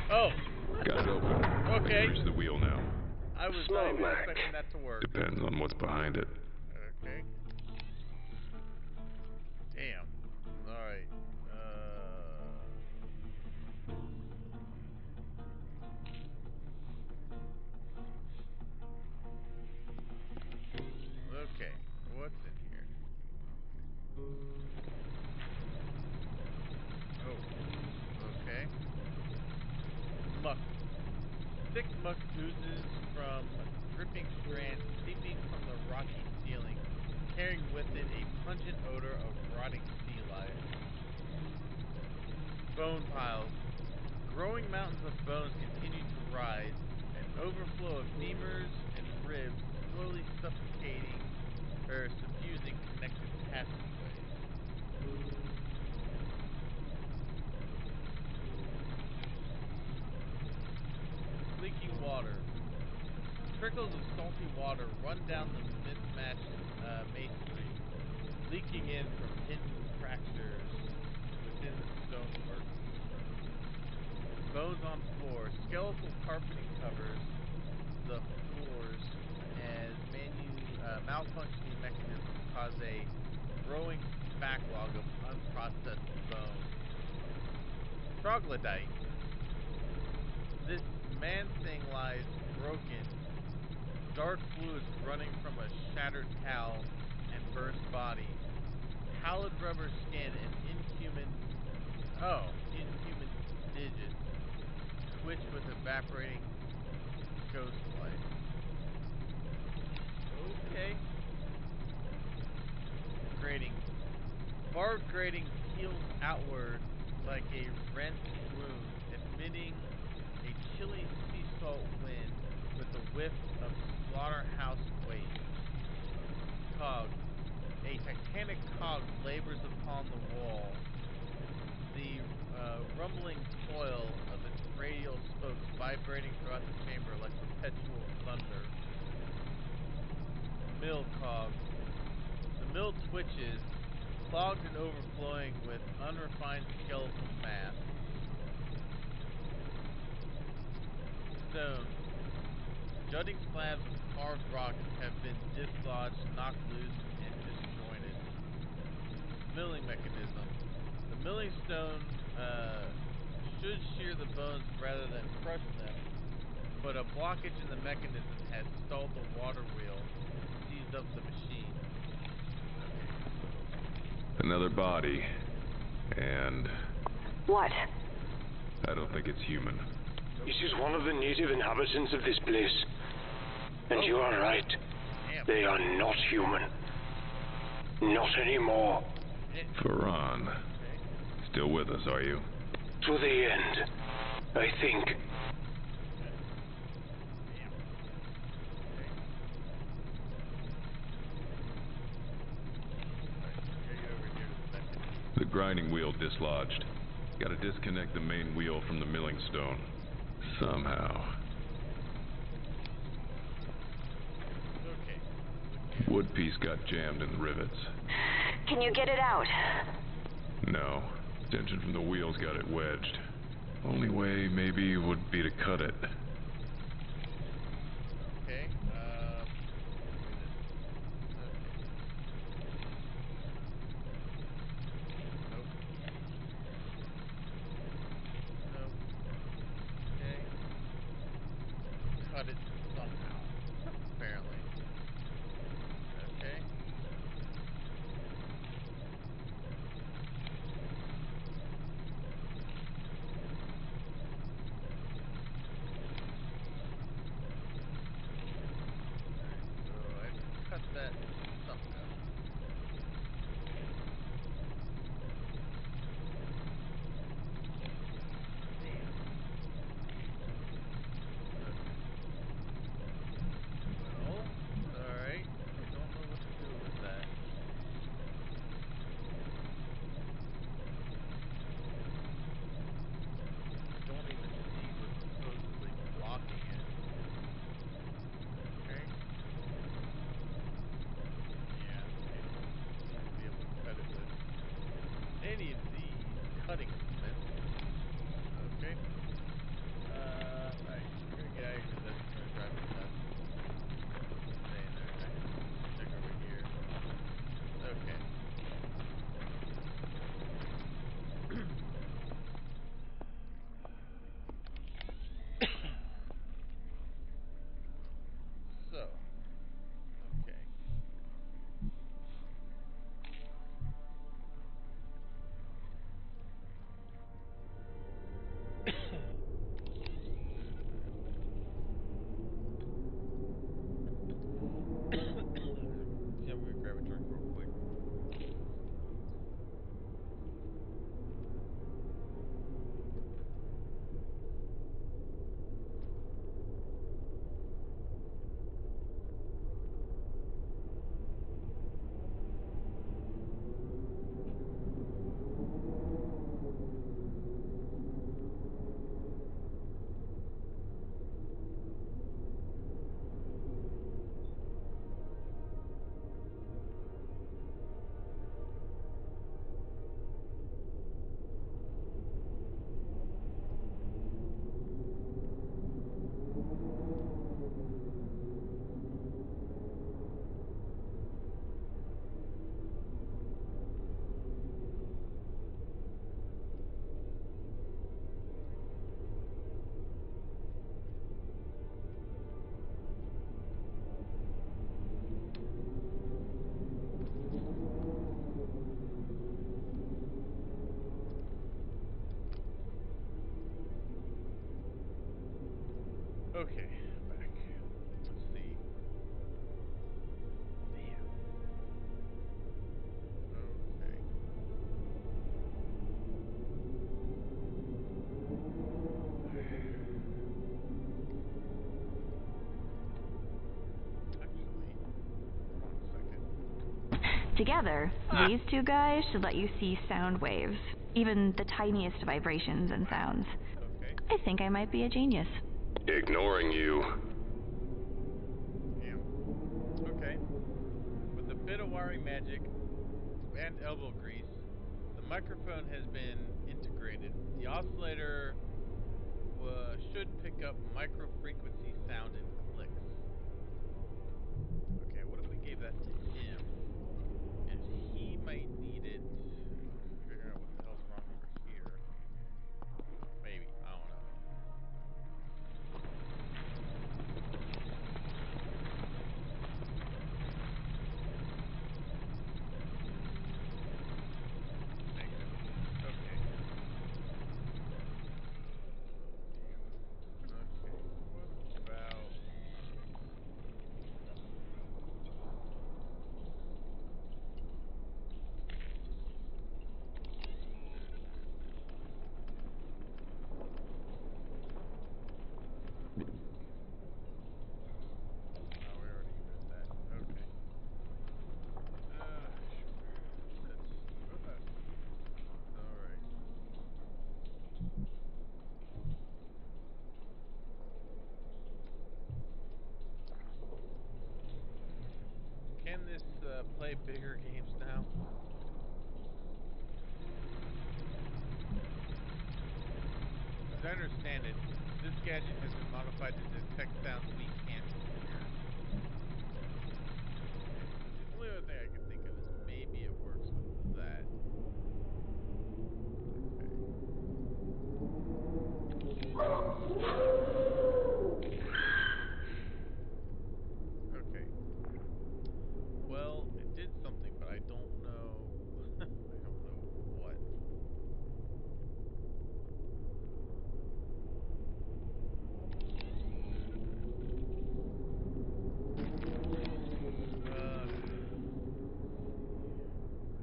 Damn. Oh! Got it open. Okay. Reach the wheel now. I was not even expecting that to work. Depends on what's behind it. Okay. Damn. Alright. Okay. What's in here? Oh. Okay. Muck. Thick muck oozes from dripping strands seeping from the rocky ceiling, carrying with it a pungent odor of rotting sea life. Bone piles. Growing mountains of bones continue to rise, an overflow of femurs and ribs slowly suffocating or suffusing connected passageways. Leaking water. Trickles of salty water run down the mismatched masonry, leaking in from hidden fractures within the stonework. Bones on floor. Skeletal carpeting covers the floors as malfunctioning mechanisms cause a growing backlog of unprocessed bone. Troglodyte. This man-thing lies broken, dark fluids running from a shattered cowl and burst body. Pallid rubber skin and inhuman digits twitch with evaporating ghost life. Okay. Grating. Barbed grating peels outward like a rent wound, emitting a chilly sea salt wind with a whiff of slaughterhouse waste. Cog. A titanic cog labors upon the wall, the rumbling toil of its radial spokes vibrating throughout the chamber like perpetual thunder. Mill cog. The mill twitches, clogged and overflowing with unrefined skeletal mass. Stone. Jutting slabs of carved rock have been dislodged, knocked loose, and disjointed. milling mechanism. The milling stone should shear the bones rather than crush them, but a blockage in the mechanism has stalled the water wheel and seized up the machine. Okay, so... Another body. And... What? I don't think it's human. This is one of the native inhabitants of this place. And you are right. Damn. They are not human. Not anymore. Faran. Okay. Still with us, are you? To the end, I think. Damn. Okay. Alright, so we gotta get over here to the mechanism. The grinding wheel dislodged. Gotta disconnect the main wheel from the milling stone. Somehow. Okay. Look here. Wood piece got jammed in the rivets. Can you get it out? No. Tension from the wheels got it wedged. Only way, maybe, would be to cut it. Okay, give me this. Okay. Nope. Nope. Okay. Cut it somehow. Apparently. Okay. Alright, so I have to cut that somehow. Damn. Okay. Well, alright. I don't know what to do with that. I don't even see what's supposedly blocking it. Okay. Yeah, I don't seem to be able to cut it with any of these cutting implements. Okay. Alright, we're gonna get out of here because that's gonna drive me nuts. Stay in there. Alright, check over here. Okay. So, okay. Yeah, I'm gonna grab a drink real quick. Okay, back. Let's see. Damn. Okay. Actually, one second. Together, these two guys should let you see sound waves, even the tiniest vibrations and sounds. Okay. I think I might be a genius. Ignoring you. Damn. Okay. With a bit of wiring magic and elbow grease, the microphone has been integrated. The oscillator should pick up micro-frequency sound and clicks. Okay, what if we gave that to him? And he might need it play bigger games now. As I understand it, this gadget has been modified to detect sounds we can't hear. Okay, so the only other thing I can think of is maybe it works with that. Okay. Well, it did something, but I don't know. I don't know what.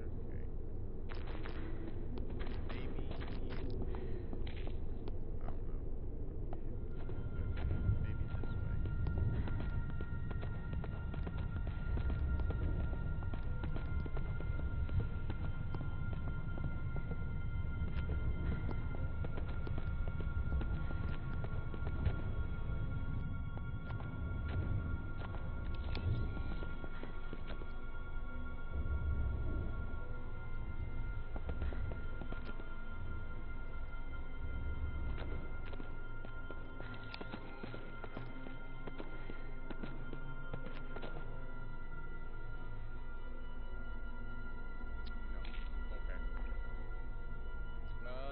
Okay. Maybe. I don't know. Okay. Maybe this way. No. Okay. I don't know.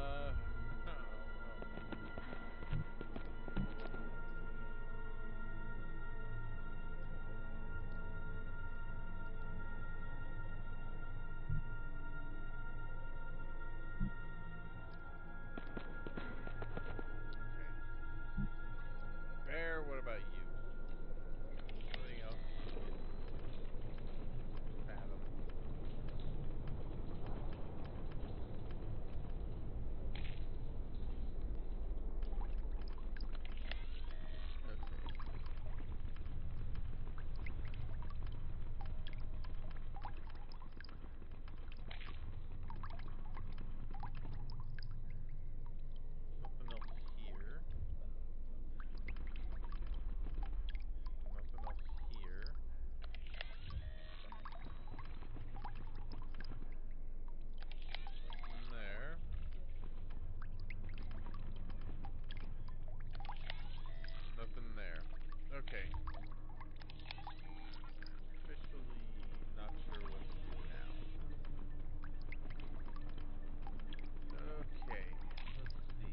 Okay. Bear, what about you? Anything else you can fathom? Okay. Nothing else here. Nothing else here. Nothing there. Nothing there. Okay. Officially not sure what to do now. Okay. Let's see.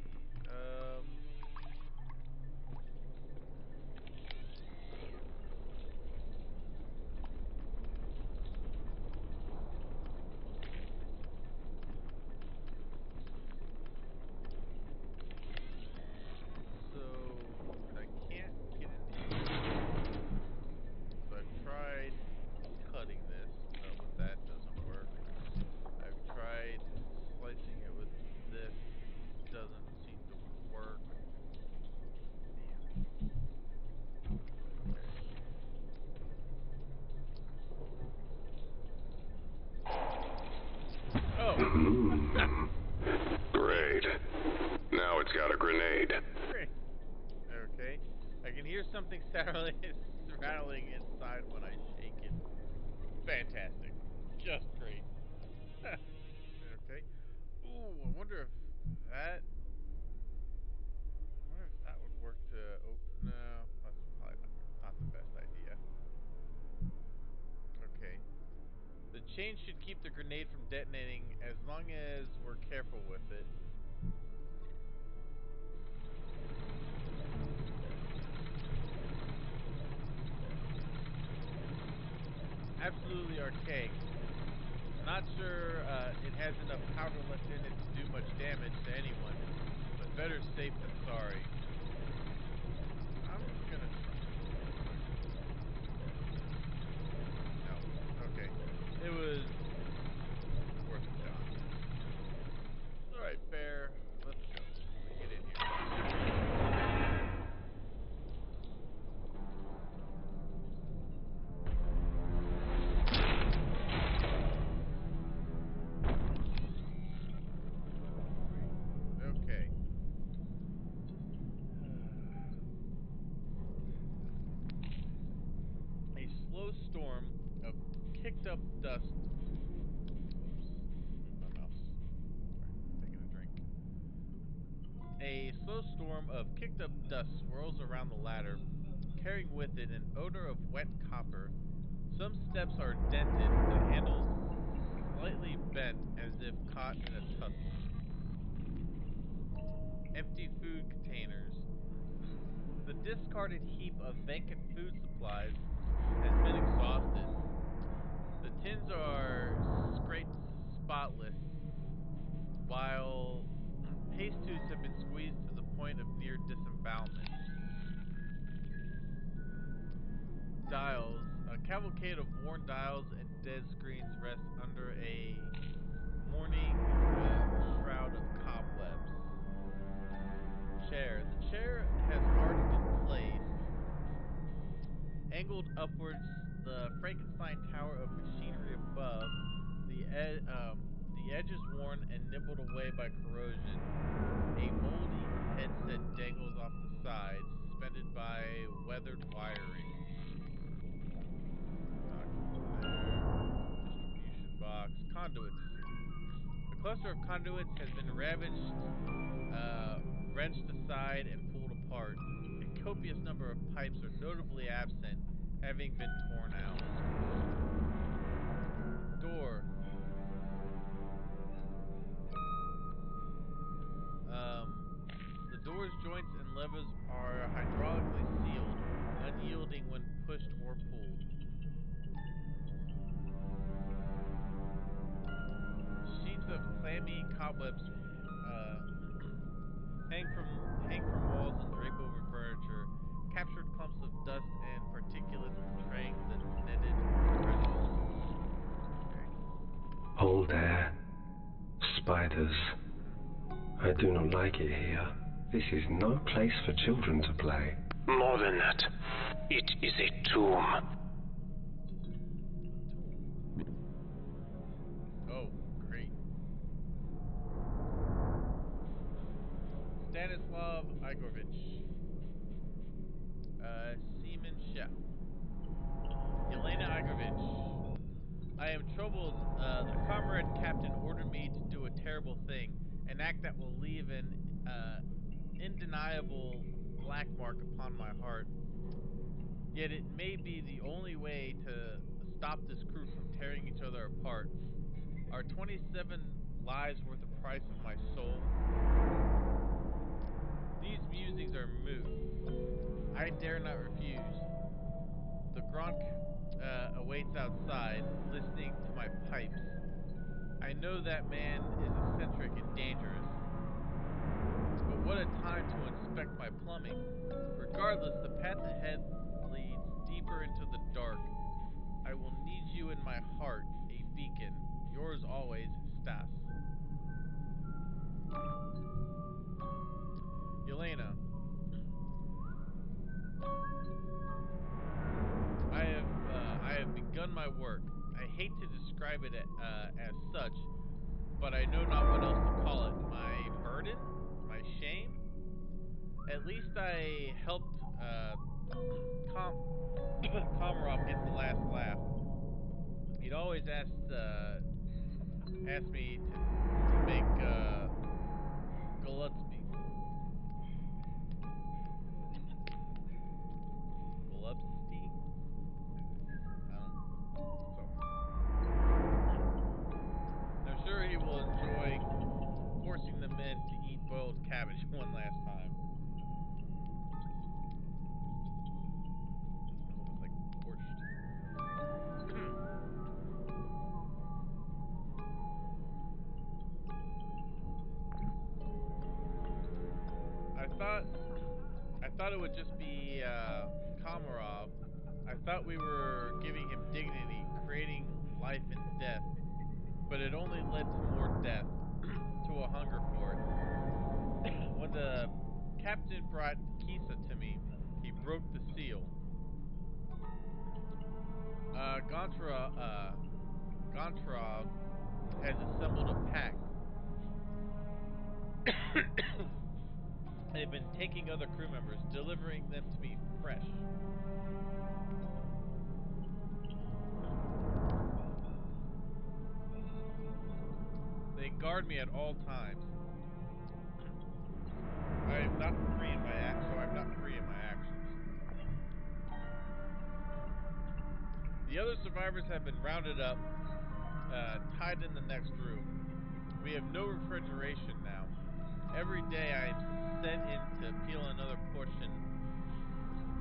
So I can't get into here. So I've tried cutting this, but that doesn't work. I've tried slicing it with this, doesn't seem to work. Damn. Okay. Oh! Great. Now it's got a grenade. Great. Okay. I can hear something rattling inside when I shake it. Fantastic. Just great. Okay. Ooh, I wonder if that would work to open. No, that's probably not the best idea. Okay. The chain should keep the grenade from detonating as long as we're careful with it. Absolutely archaic. Not sure it has enough powder left in it to do much damage to anyone, but better safe than sorry. Okay. I'm gonna try this real quick. No. Okay. It was worth a shot. Alright, Bear. Let's go. Get in here. Okay. up dust. Whoops. My mouse. Sorry, taking a drink. A slow storm of kicked up dust swirls around the ladder, carrying with it an odor of wet copper. Some steps are dented, the handles slightly bent as if caught in a tussle. Empty food containers. The discarded heap of vacant food supplies has been exhausted. The tins are scraped spotless, while paste tubes have been squeezed to the point of near disembowelment. Dials. A cavalcade of worn dials and dead screens rest under a mourning shroud of cobwebs. Chair. The chair has hardened in place. Angled upwards, the Frankenstein tower of machinery above, the edge is worn and nibbled away by corrosion. A moldy headset dangles off the side, suspended by weathered wiring. Distribution box. Conduits. A cluster of conduits has been ravaged, wrenched aside, and pulled apart. A copious number of pipes are notably absent, having been torn out. Door. The door's joints and levers are hydraulically sealed, unyielding when pushed or pulled. Sheets of clammy cobwebs hang from walls and drape over furniture. Captured clumps of dust and particulates betraying the netted presence. Okay. Old air. Spiders. I do not like it here. This is no place for children to play. More than that, it is a tomb. Oh, great. Stanislav Igorovich. Seaman Chef. Yelena Igorovich. I am troubled. The comrade captain ordered me to do a terrible thing, an act that will leave an undeniable black mark upon my heart. Yet it may be the only way to stop this crew from tearing each other apart. Are 27 lives worth the price of my soul? These musings are moot. I dare not refuse. The Gronk awaits outside, listening to my pipes. I know that man is eccentric and dangerous. But what a time to inspect my plumbing. Regardless, the path ahead leads deeper into the dark. I will need you in my heart, a beacon. Yours always, Stas. Yelena. I have begun my work. I hate to describe it as such, but I know not what else to call it. My burden? My shame? At least I helped Komarov get the last laugh. He'd always asked me to make Golubsky. Golubsky? So I'm sure he will enjoy forcing the men to eat boiled cabbage one last time. It's almost like borscht. I thought it would just be Komarov. I thought we were giving him dignity, creating life and death, but it only led to more death, to a hunger for it. When the captain brought Kisa to me, he broke the seal. Gontrov has assembled a pack. They've been taking other crew members, delivering them to me fresh. guard me at all times. I am not free in my actions. The other survivors have been rounded up, tied in the next room. We have no refrigeration now. Every day I am sent in to peel another portion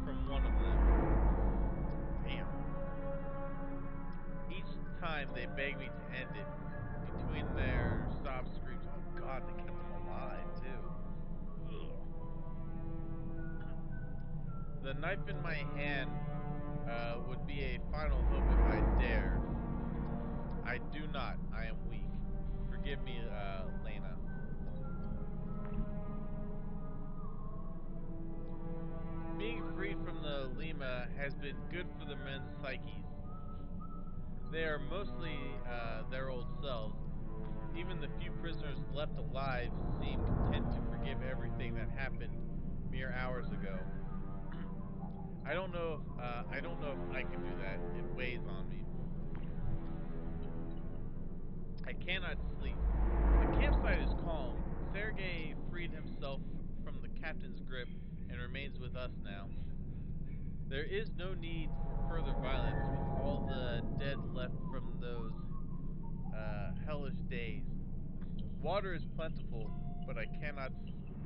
from one of them. Damn. Each time they beg me to end it. Between their sob screams, oh god, they kept them alive too. Ugh. The knife in my hand would be a final hope if I dare. I do not. I am weak. Forgive me, Lena. Being freed from the Lima has been good for the men's psyches. They are mostly their old selves. Even the few prisoners left alive seem content to forgive everything that happened mere hours ago. I don't know if I can do that. It weighs on me. I cannot sleep. The campsite is calm. Sergei freed himself from the captain's grip and remains with us now. There is no need for further violence with all the dead left from those hellish days. Water is plentiful, but I cannot sleep.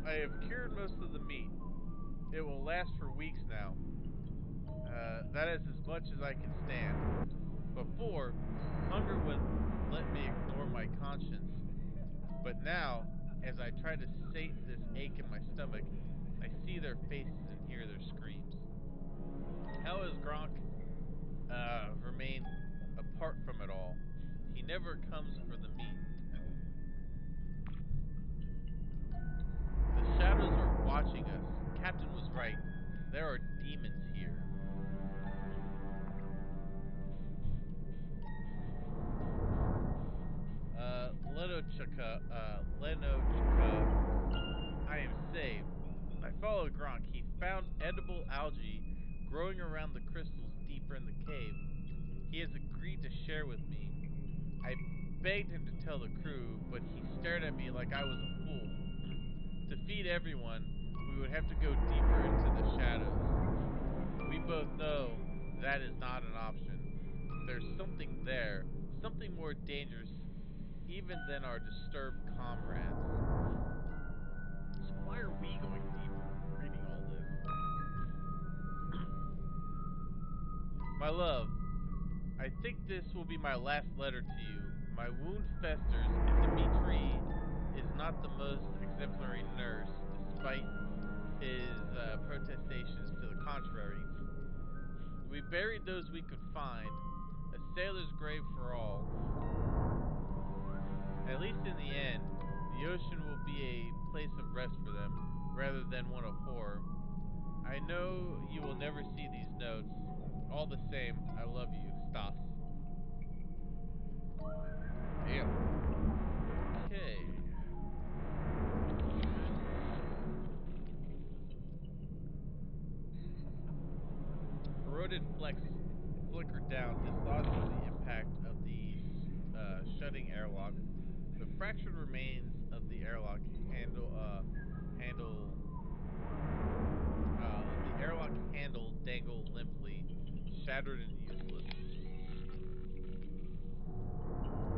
I have cured most of the meat. It will last for weeks now. That is as much as I can stand. Before, hunger would let me ignore my conscience. But now, as I try to sate this ache in my stomach, I see their faces and hear their screams. How has Gronk remained apart from it all? He never comes for the meat. The shadows are watching us. Captain was right. There are demons here. Lenochka, I am saved. I followed Gronk. He found edible algae growing around the crystals deeper in the cave. He has agreed to share with me. I begged him to tell the crew, but he stared at me like I was a fool. To feed everyone, we would have to go deeper into the shadows. We both know that is not an option. There's something there, something more dangerous even than our disturbed comrades. So why are we going deeper reading all this? My love, I think this will be my last letter to you. My wound festers, and Dmitri is not the most exemplary nurse, despite his protestations to the contrary. We buried those we could find, a sailor's grave for all. At least in the end, the ocean will be a place of rest for them, rather than one of horror. I know you will never see these notes. All the same, I love you, Stas. Damn. Okay. Corroded flicker down, dislodged from the impact of the shutting airlock. The fractured remains of the airlock handle dangle limply, shattered and useless.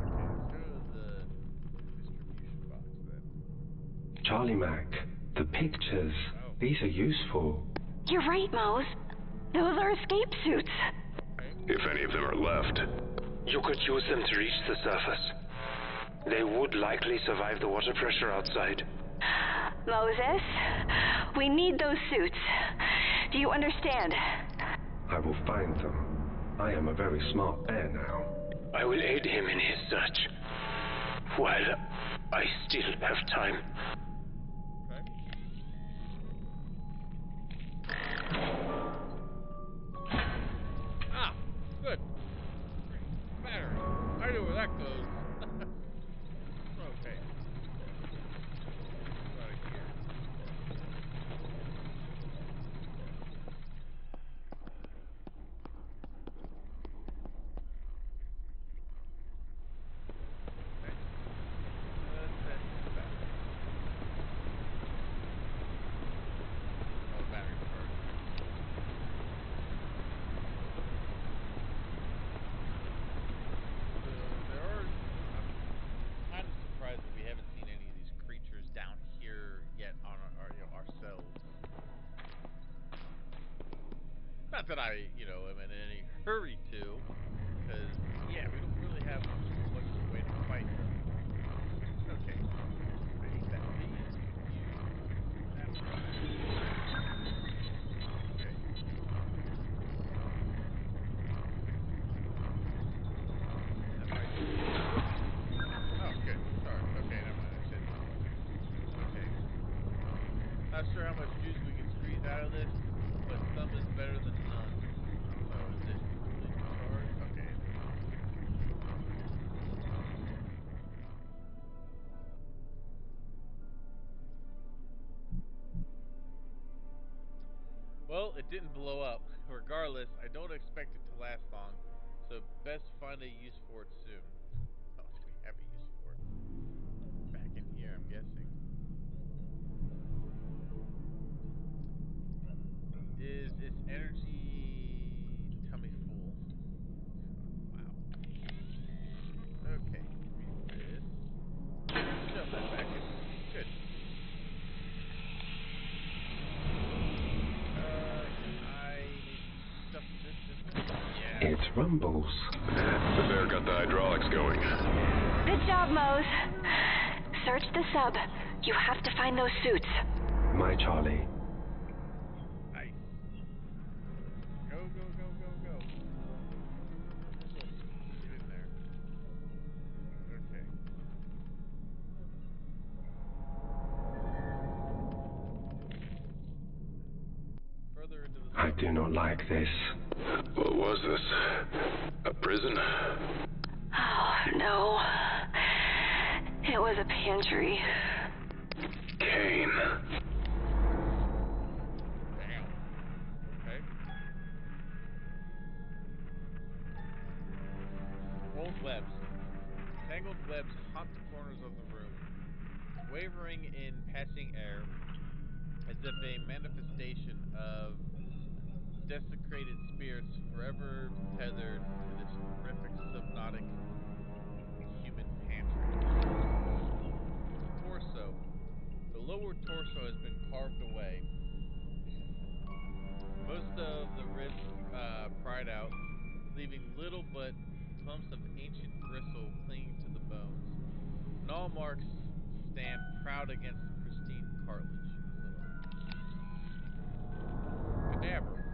Okay, let's go to the distribution box then. Charlie Mac, the pictures. Oh. These are useful. You're right, Mose. Those are escape suits. Okay. If any of them are left. You could use them to reach the surface. They would likely survive the water pressure outside. Moses, we need those suits. Do you understand? I will find them. I am a very smart bear now. I will aid him in his search. While I still have time. Okay. Ah, good. Battery. I know where that goes. Okay. Right here. I, am in any hurry to, because yeah, we don't really have much way to fight them. Okay. I hate that beat. That okay. That might be. Oh, good. Sorry. Okay, never mind. I said. Okay. Not sure how much juice we can squeeze out of this, but some is better than none. So is it completely charged? Okay. Well, it didn't blow up. Regardless, I don't expect it to last long, so best find a use for it soon. Oh, we have a use for it. Back in here, I'm guessing. Is its energy tummy full? Wow. Okay, read this. Shove that back in. Good. I need to stuff this in there. Yeah. It rumbles. The bear got the hydraulics going. Good job, Mose. Search the sub. You have to find those suits. My Charlie. Nice. Go, go, go, go, go. Get in there. Okay. Further into the I do not like this. What was this? A prison? Oh, no. It was a pantry. Kane. Damn. Okay. Old webs. Tangled webs haunt the corners of the room, wavering in passing air, as if a manifestation of desecrated spirits forever tethered to this horrific subnautic human pantry. Torso. The lower torso has been carved away. Most of the ribs pried out, leaving little but clumps of ancient gristle clinging to the bones. Gnaw marks stand proud against the pristine cartilage. Cadaver.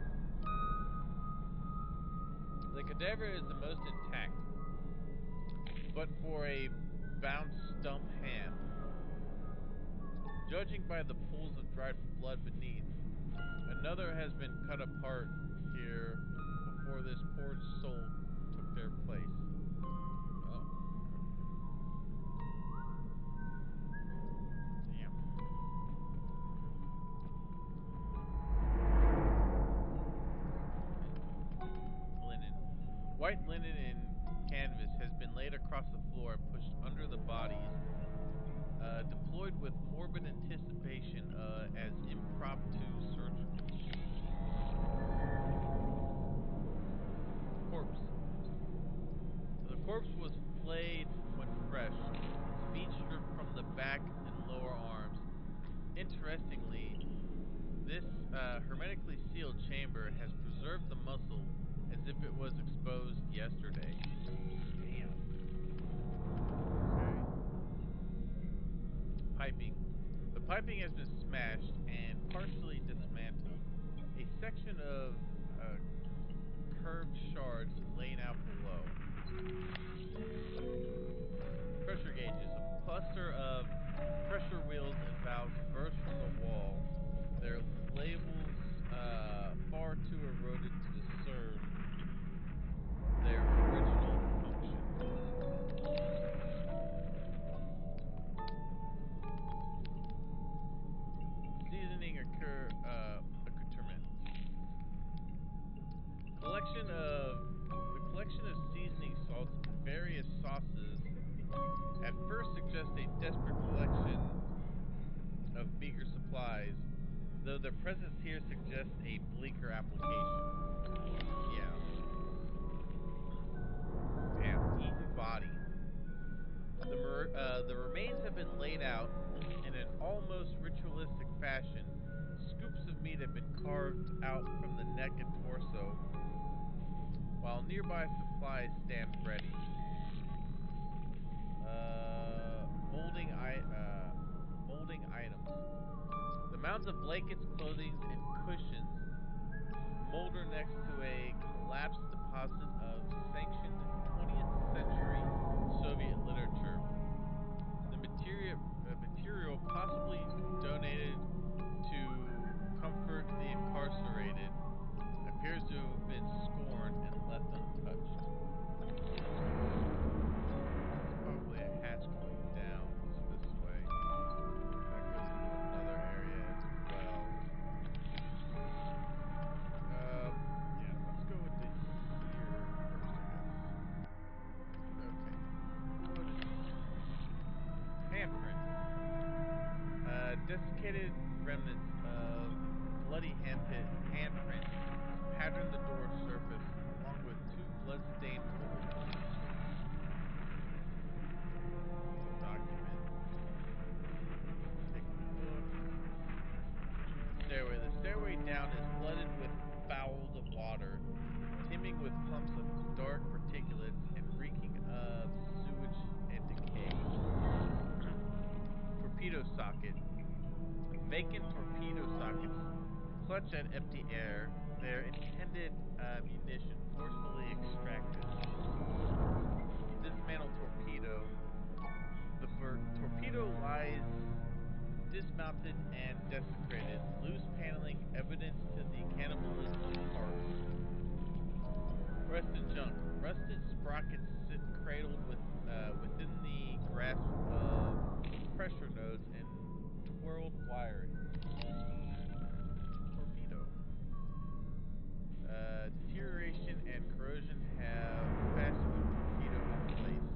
The cadaver is the most intact, but for a bound stump hand. Judging by the pools of dried blood beneath, another has been cut apart here before this poor soul took their place. Oh. Damn. Linen. White linen and canvas has been laid across the floor and pushed under the bodies, deployed with morbid anticipation as impromptu surgical. Corpse. The corpse was flayed when fresh, meat stripped from the back and lower arms. Interestingly, this hermetically sealed chamber has preserved the muscle as if it was exposed yesterday. Damn. Okay. Piping. The piping has been smashed and partially dismantled. A section of curved shards laying out below. Pressure gauges. A cluster of pressure wheels and valves burst from the wall. Their labels far too eroded to discern their original function. Seasoning accoutrement. The collection of seasoning salts and various sauces at first suggests a desperate collection of meager supplies, though their presence here suggests a bleaker application. Yeah. Damn, eaten body. The remains have been laid out in an almost ritualistic fashion. Scoops of meat had been carved out from the neck and torso, while nearby supplies stand ready. Molding items. The mounds of blankets, clothing, and cushions molder next to a collapsed deposit of sanctioned 20th century Soviet literature. The material possibly donated to comfort the incarcerated appears to have been scorned and left untouched. Probably a hatch going down this way. That goes into another area as well. Yeah, let's go into here first, I guess. Okay. What is this? Handprints. Desiccated remnants of bloody handprints pattern the door surface, along with two blood-stained bullet holes. Document. Take a look. Stairway. The stairway down is flooded with fouls of water, teeming with clumps of dark particulates and reeking of sewage and decay. Torpedo socket. Vacant torpedo sockets clutch at empty air, their intended munition forcefully extracted. Dismantled torpedo. The torpedo lies dismounted and desecrated, loose paneling evidence to the cannibalism parts. Rusted junk. Rusted sprockets sit cradled within the grasp of pressure nodes and twirled wiring. Torpedo. Deterioration and corrosion have fastened the torpedo in place.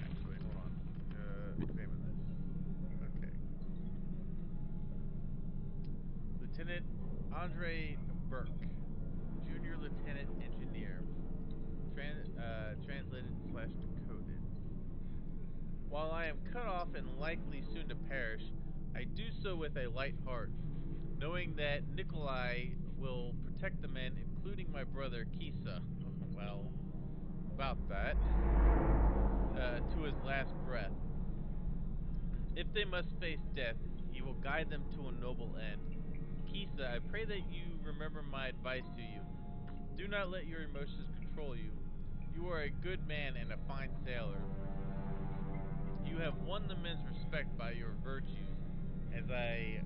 Actually, hold on. Examine this. Okay. Lieutenant Andre Burke, Junior Lieutenant Engineer. Translated/decoded. While I am cut off and likely soon to perish, I do so with a light heart, knowing that Nikolai will protect the men, including my brother Kisa. Well, about that. To his last breath. If they must face death, he will guide them to a noble end. Kisa, I pray that you remember my advice to you. Do not let your emotions control you. You are a good man and a fine sailor. You have won the men's respect by your virtues, as I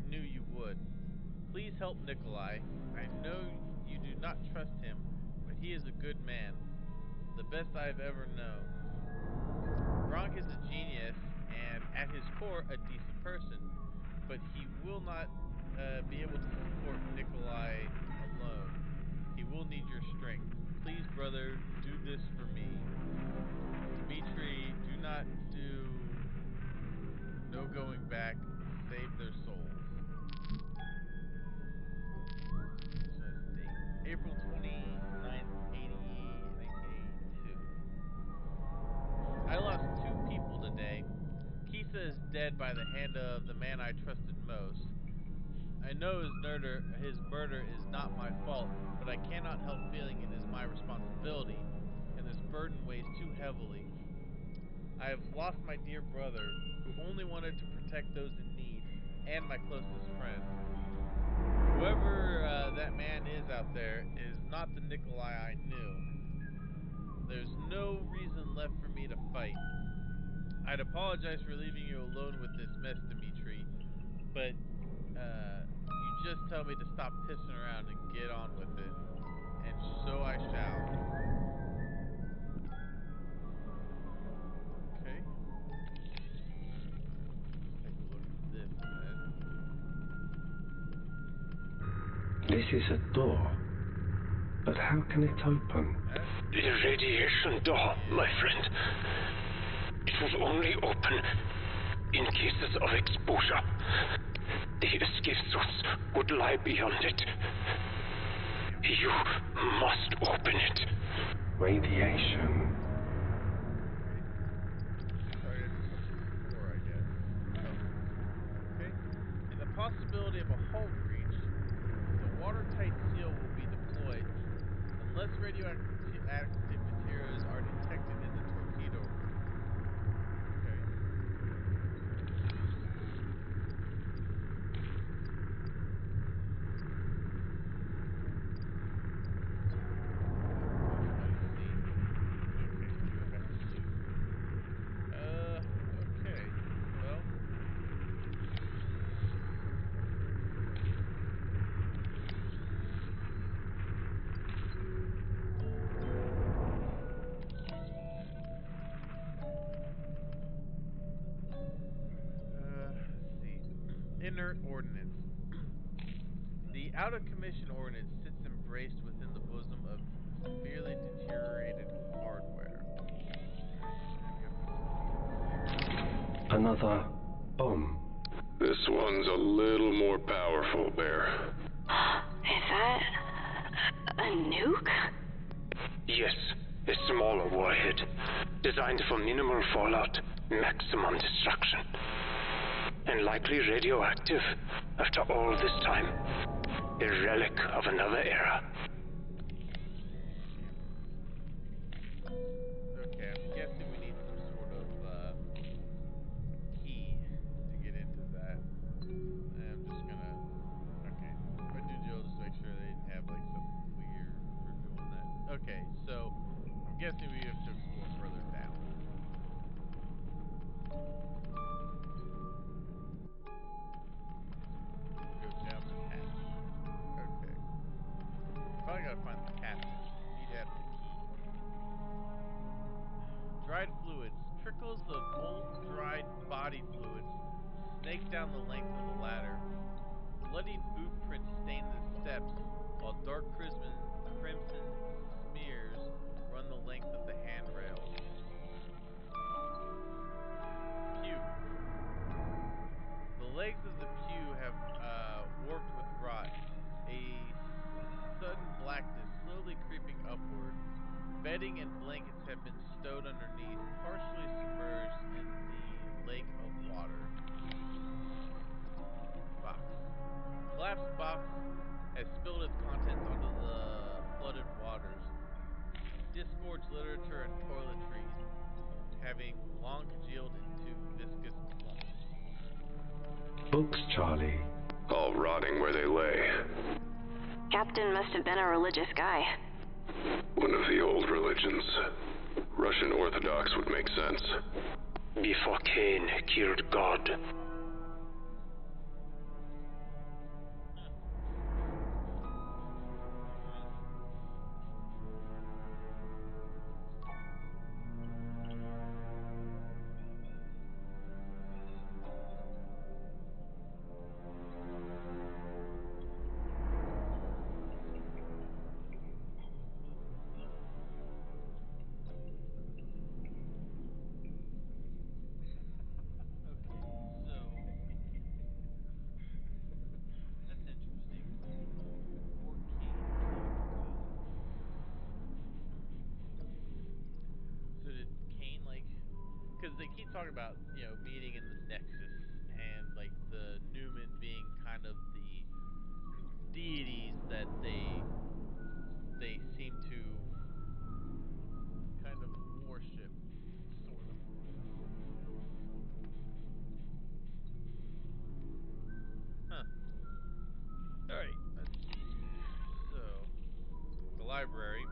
knew you would. Please help Nikolai. I know you do not trust him, but he is a good man, the best I've ever known. Gronk is a genius, and at his core, a decent person, but he will not be able to support Nikolai alone. He will need your strength. Please, brother, do this for me. Dmitri, do not do no going back. Save their souls. April 29th, 1982. I lost 2 people today. Kisa is dead by the hand of the man I trusted most. I know his murder is not my fault, but I cannot help feeling it is my responsibility, and this burden weighs too heavily. I have lost my dear brother, who only wanted to protect those in need, and my closest friend. Whoever that man is out there is not the Nikolai I knew. There's no reason left for me to fight. I'd apologize for leaving you alone with this mess, Dmitri, but you just tell me to stop pissing around and get on with it. And so I shall. Okay. Let's take a look at this then. This is a door. But how can it open? The radiation door, my friend. It will only open in cases of exposure. The escape source would lie beyond it. You must open it. Radiation. possibility of a hull breach, the watertight seal will be deployed unless radioactive materials are detected in the torpedo room. Okay. Okay. Well. Let's see. Inert ordnance. The out of commission ordnance sits embraced within the bosom of severely deteriorated hardware. Another bomb. This one's a little more powerful, Bear. Is that a nuke? Yes, a smaller warhead, designed for minimal fallout, maximum destruction. And likely radioactive after all this time. A relic of another era. Okay, I'm guessing we need some sort of key to get into that. I'm just gonna. Okay, I do Joe just to make sure they didn't have like something weird for doing that. Okay, so I'm guessing we have to explore further down. Go down the hatch. Okay. Probably gotta find the captain. He'd have the key. Dried fluids. Trickles of old dried body fluids snake down the length of the ladder. Bloodied boot prints stain the steps, while dark crimson smears run the length of the handrail. Pew. The legs of the pew have warped with rot. A sudden blackness slowly creeping upward. Bedding and blankets have been stowed underneath, partially submerged in the lake of water. Box. Collapsed box has spilled its contents onto the flooded waters. Disgorged literature and toiletries, having long congealed into viscous clumps. Books, Charlie. All rotting where they lay. Captain must have been a religious guy. One of the old religions. Russian Orthodox would make sense. Before Cain killed God. So did Cain because they keep talking about meeting in the Nexus and like the Newman being kind of the deities that they seem to kind of worship, sort of. Huh. All right. Let's see. So the library.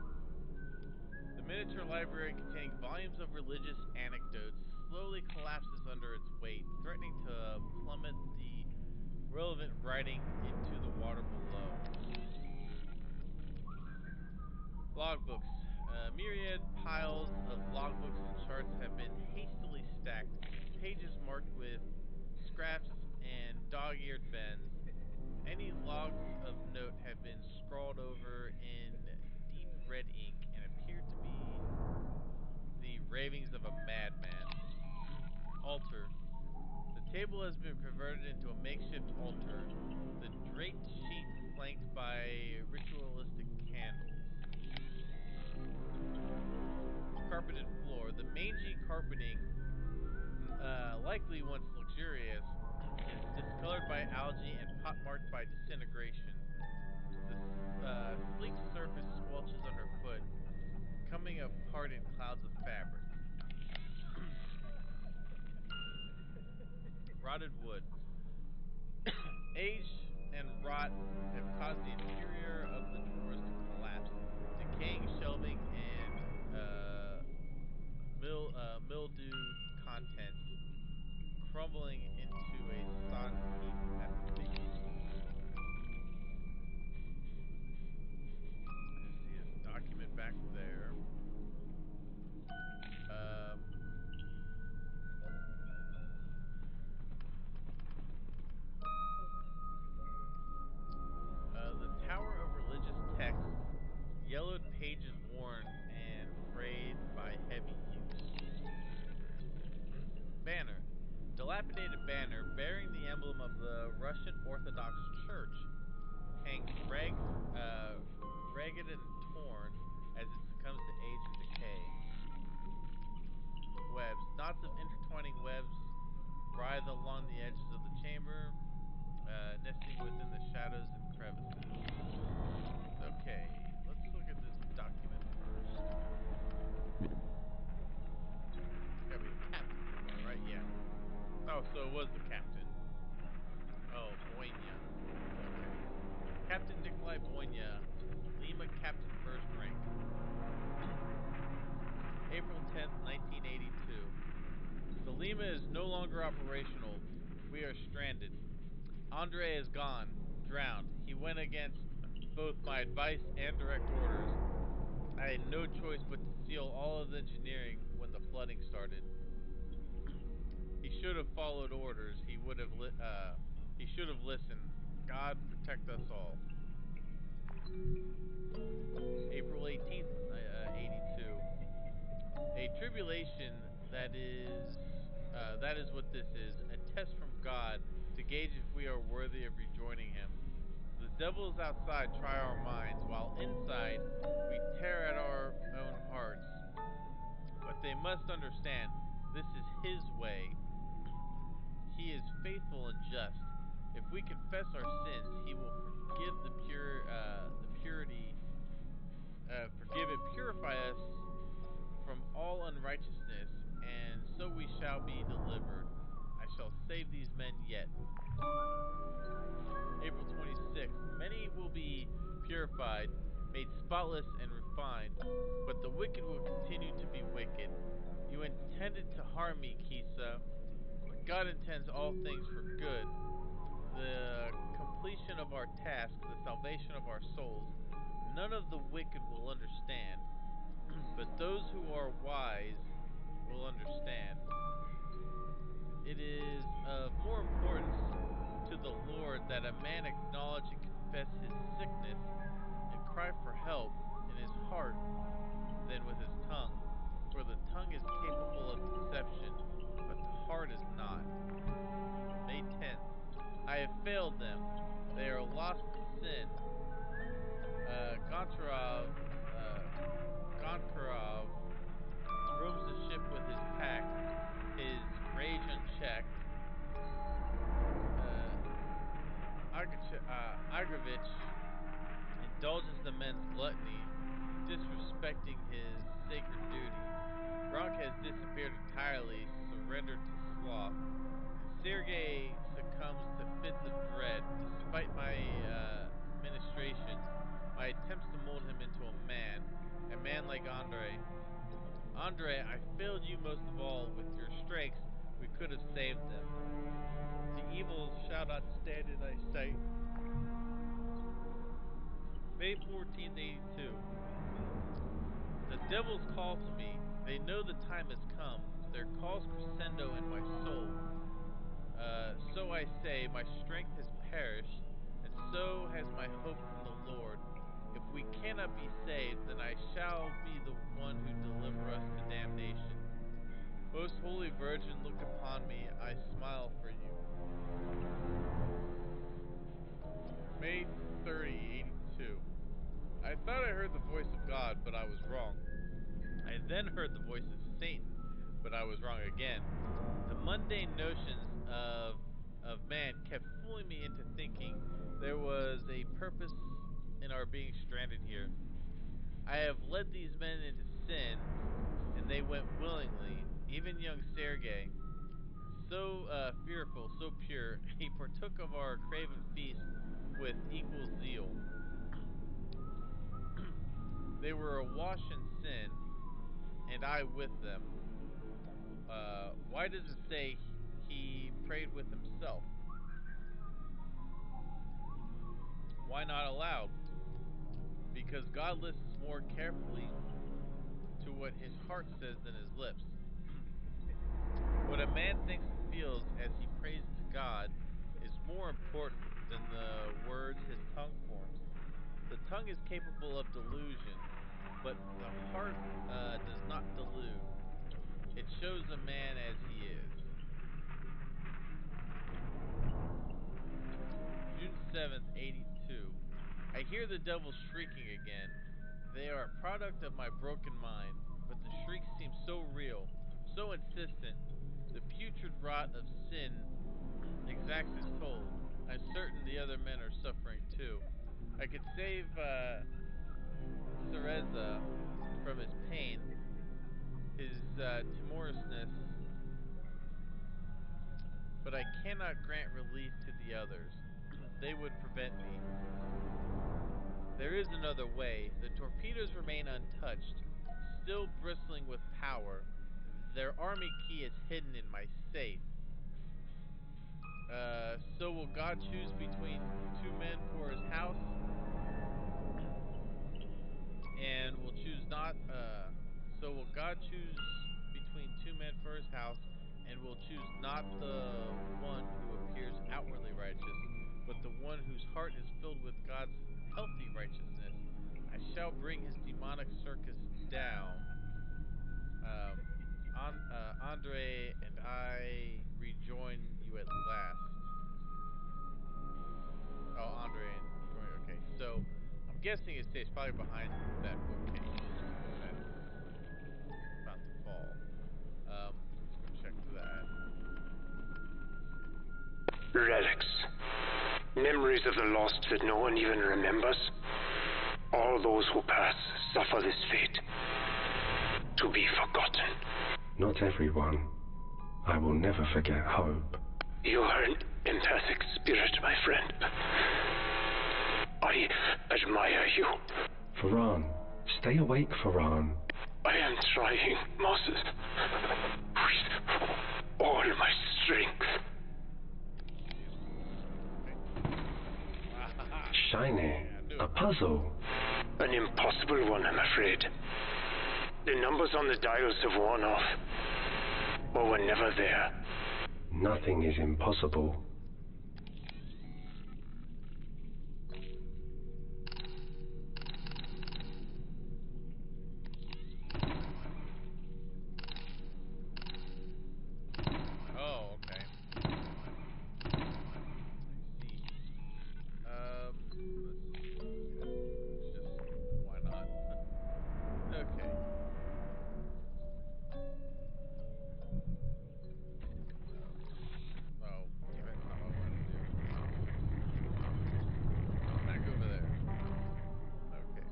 The miniature library containing volumes of religious anecdotes slowly collapses under its weight, threatening to plummet the relevant writing into the water below. Logbooks. Myriad piles of logbooks and charts have been hastily stacked, pages marked with scraps and dog-eared bends. Any logs of note have been scrawled over in deep red ink and appear to be the ravings of a madman. Altar. The table has been converted into a makeshift altar, the draped sheet flanked by ritualistic candles. Carpeted floor. The mangy carpeting, likely once luxurious, is discolored by algae and pockmarked by disintegration. The sleek surface squelches underfoot, coming apart in clouds of fabric. Rotted wood. Age and rot have caused the interior of the drawers to collapse, decaying shelving and mildew contents crumbling into a sodden heap at the base. Let's see his document back there. The Tower of Religious Texts, yellowed pages worn and frayed by heavy use. Banner. Dilapidated banner bearing the emblem of the Russian Orthodox Church hangs ragged and torn as it succumbs to age and decay. Webs. Knots of intertwining webs writhe along the edges of the chamber, nesting within the shadows and crevices. Okay, let's look at this document first. It's gotta be the captain, right? Yeah. Oh, so it was the captain. Oh, Boynia. Okay. Captain Nikolai Boynia, Lima Captain First Rank. April 10th, 1982. The Lima is no longer operational. We are stranded. Andre is gone, drowned. He went against both my advice and direct orders. I had no choice but to seal all of the engineering when the flooding started. He should have followed orders. He should have listened. God protect us all. April 18th, 82. A tribulation that is what this is. A test from God to gauge if we are worthy of rejoining Him. The devils outside try our minds, while inside we tear at our own hearts. But they must understand, this is His way. He is faithful and just. If we confess our sins, He will forgive forgive and purify us from all unrighteousness, and so we shall be delivered. I shall save these men yet. April 26th. Many will be purified, made spotless and refined, but the wicked will continue to be wicked. You intended to harm me, Kisa, but God intends all things for good. The completion of our task, the salvation of our souls. None of the wicked will understand, but those who are wise will understand. It is of more importance to the Lord that a man acknowledge and confess his sickness and cry for help in his heart than with his tongue. For the tongue is capable of deception, but the heart is not. May 10th. I have failed them. They are lost in sin. Goncharov roams the ship with his pack, his rage unchecked. Agrovich indulges the men's gluttony, disrespecting his sacred duty. Gronk has disappeared entirely, surrendered to sloth, and Sergei succumbs to fits of dread. Despite my ministrations, my attempts to mold him into a man like Andre. Andre, I failed you most of all. With your strengths, we could have saved them. The evil shall not stand in thy sight. May 14th, 82. The devils call to me. They know the time has come. Their calls crescendo in my soul. So I say, my strength has perished, and so has my hope from the Lord. If we cannot be saved, then I shall be the one who deliver us to damnation. Most Holy Virgin, look upon me. I smile for you. May 30, 82. I thought I heard the voice of God, but I was wrong. I then heard the voice of Satan, but I was wrong again. The mundane notions of of man kept fooling me into thinking there was a purpose in our being stranded here. I have led these men into sin, and they went willingly. Even young Sergei, so fearful, so pure, he partook of our craven feast with equal zeal. They were awash in sin, and I with them. Why does it say he prayed with himself? Why not aloud? Because God listens more carefully to what his heart says than his lips. What a man thinks and feels as he prays to God is more important than the words his tongue forms. The tongue is capable of delusion, but the heart does not delude. It shows a man as he is. June 7th, 82. I hear the devil shrieking again. They are a product of my broken mind, but the shrieks seem so real, so insistent. The putrid rot of sin exacts its toll. I'm certain the other men are suffering too. I could save Cereza from his pain, his timorousness, but I cannot grant relief to the others. They would prevent me. There is another way. The torpedoes remain untouched, still bristling with power. Their army key is hidden in my safe. So will God choose between two men for his house? And will choose not, so will God choose between two men for his house, and will choose not the one who appears outwardly righteous, but the one whose heart is filled with God's healthy righteousness. I shall bring his demonic circus down. Andre and I rejoin you at last. Oh, Andre and join. Okay, so I'm guessing it stays probably behind that bookcase that's about to fall. Let's go check for that. Relics. Memories of the lost that no one even remembers. All those who pass suffer this fate. To be forgotten. Not everyone. I will never forget hope. You are an empathic spirit, my friend. I admire you. Faran, stay awake, Faran. I am trying, Moses. With all my strength. Shiny. A puzzle. An impossible one, I'm afraid. The numbers on the dials have worn off, or were never there. Nothing is impossible. Oh, okay. I see. Just why not? Okay. Oh, damn it! That's not what I wanted to do. Back over there. Okay.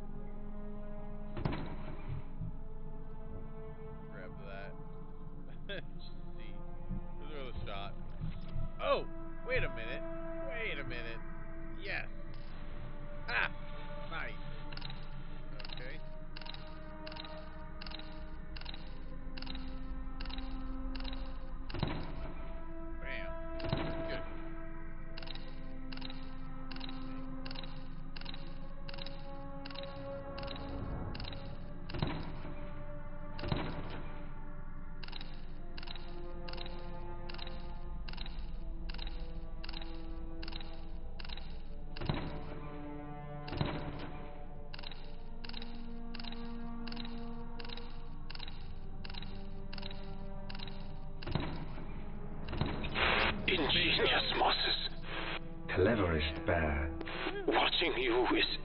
Grab that. Just see. Throw the shot. Oh! Wait a minute. Wait a minute. Yes. Ah! Nice. Okay. Bam. Good. Ingenious, Moses. Cleverest bear. Watching you is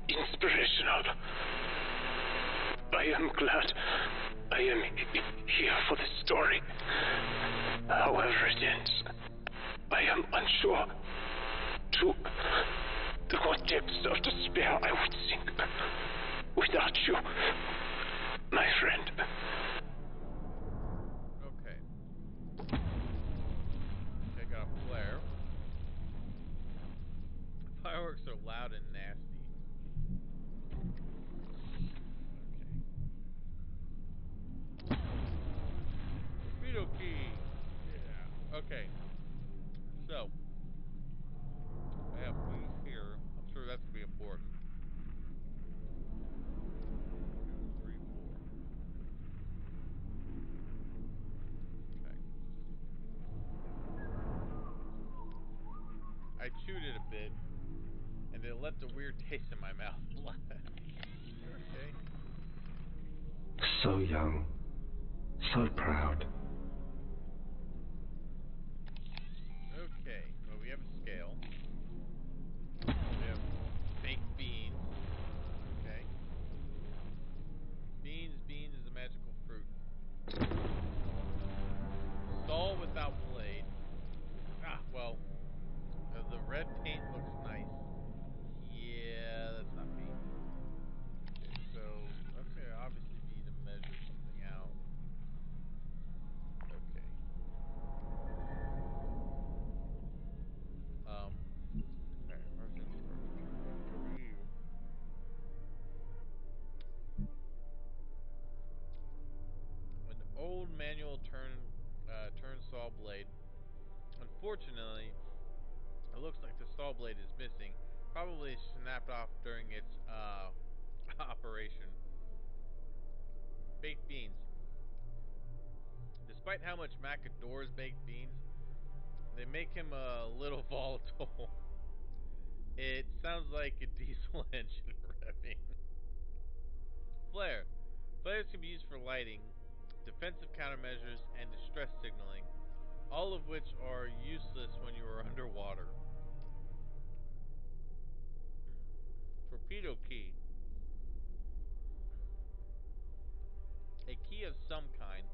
inspirational. I am glad I am here for the story. However it ends. I am unsure to what depths of despair I would sink without you, my friend. Okay. Okay, got a flare. Fireworks are loud and nasty. Okay. Torpedo key! Yeah. Okay. So, I have these here. I'm sure that's going to be important. 2, 3, 4. Okay. I chewed it a bit, and it left a weird taste in my mouth. Okay. So young, so proud. Okay. Well, we have a scale. We have baked beans. Okay. Beans is a magical fruit. Saw without blade. Ah, well, the red paint looks nice. Yeah, that's not me. Okay, so that's gonna obviously be to measure something out. Okay. Alright, where's this review? An old manual turn saw blade. Unfortunately, it looks like the saw blade is missing. Probably snapped off during its operation. Baked beans. Despite how much Mac adores baked beans, they make him a little volatile. It sounds like a diesel engine revving. Flare. Flares can be used for lighting, defensive countermeasures, and distress signaling, all of which are useless when you are underwater. Torpedo key. A key of some kind.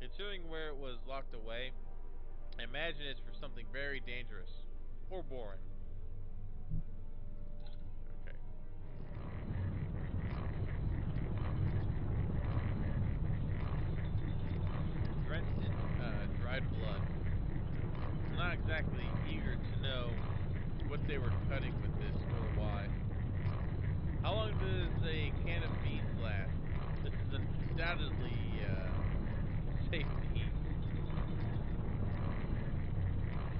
Considering where it was locked away, I imagine it's for something very dangerous. Or boring. Okay. Drenched in dried blood. I'm not exactly eager to know what they were cutting with this or why. How long does a can of beans last? This is undoubtedly safe to eat.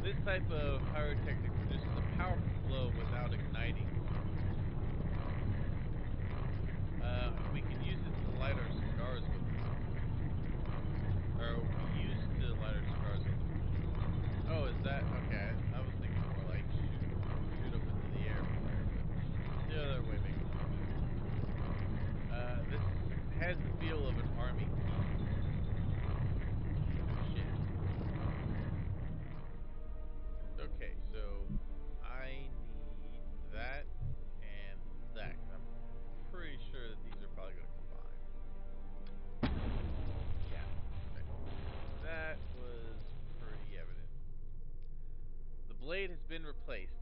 This type of pyrotechnic produces a powerful glow without igniting. We can use it to light our cigars with. Or we used to light our cigars with. Oh, is that okay? I was thinking more like shoot up into the air flare, but the other way makes more sense. This has the feel of an army key. Shit. Okay, so I need that and that. I'm pretty sure that these are probably going to combine. Yeah. Okay. That was pretty evident. The blade has been replaced,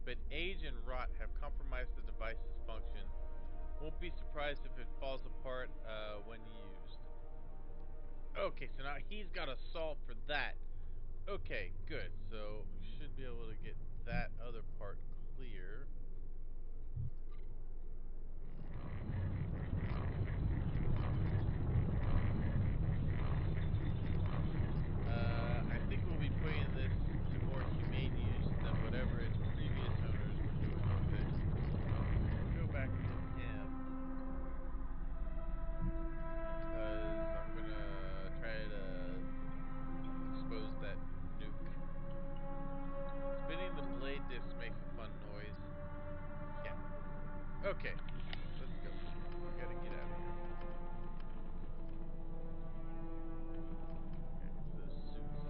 but age and rot have compromised the device's function. Won't be surprised if it falls apart when used. Okay, so now he's got a saw for that. Okay, good. So we should be able to get that other part clear. I think we'll be putting this to more humane use than whatever its previous owners were doing with it. We'll go back to him. Because I'm gonna try to expose that nuke. Spinning the blade disc makes a fun noise. Yeah. Okay. Let's go. We gotta get out of here. Okay, it's those suits.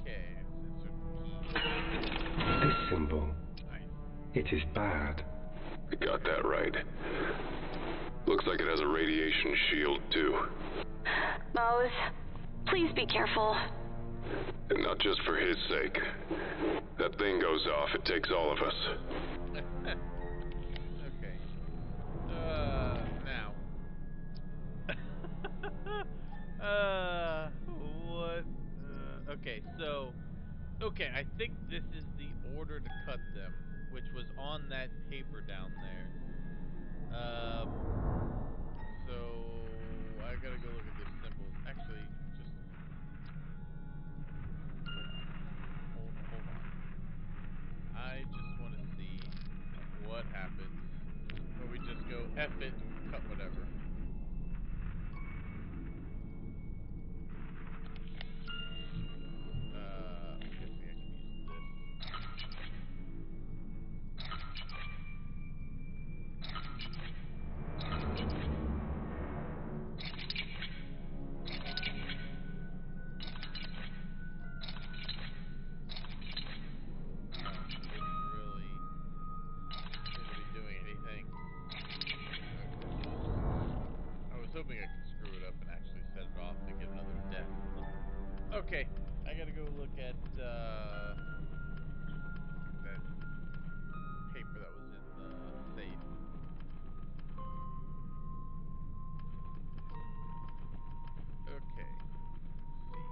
Okay. Insert key. This symbol. Nice. It is bad. You got that right. Looks like it has a radiation shield, too. Mose, please be careful. And not just for his sake. That thing goes off, it takes all of us. Okay. Now. What? Okay, so... Okay, I think this is the order to cut them, which was on that paper down there. So... I gotta go look at the symbols. Actually, just... Hold on. I just want to see what happens when we just go F it, cut whatever. I'm guessing I can use this. It didn't really seem to be doing anything. Okay. I was hoping I could screw it up and actually set it off to get another death. Okay, I gotta go look at that paper that was in the safe. Okay, let's see.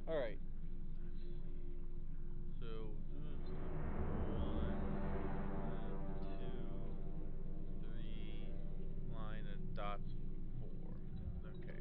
All right. Let's see. So, 1, 2, 3, line of dots, 4. Okay.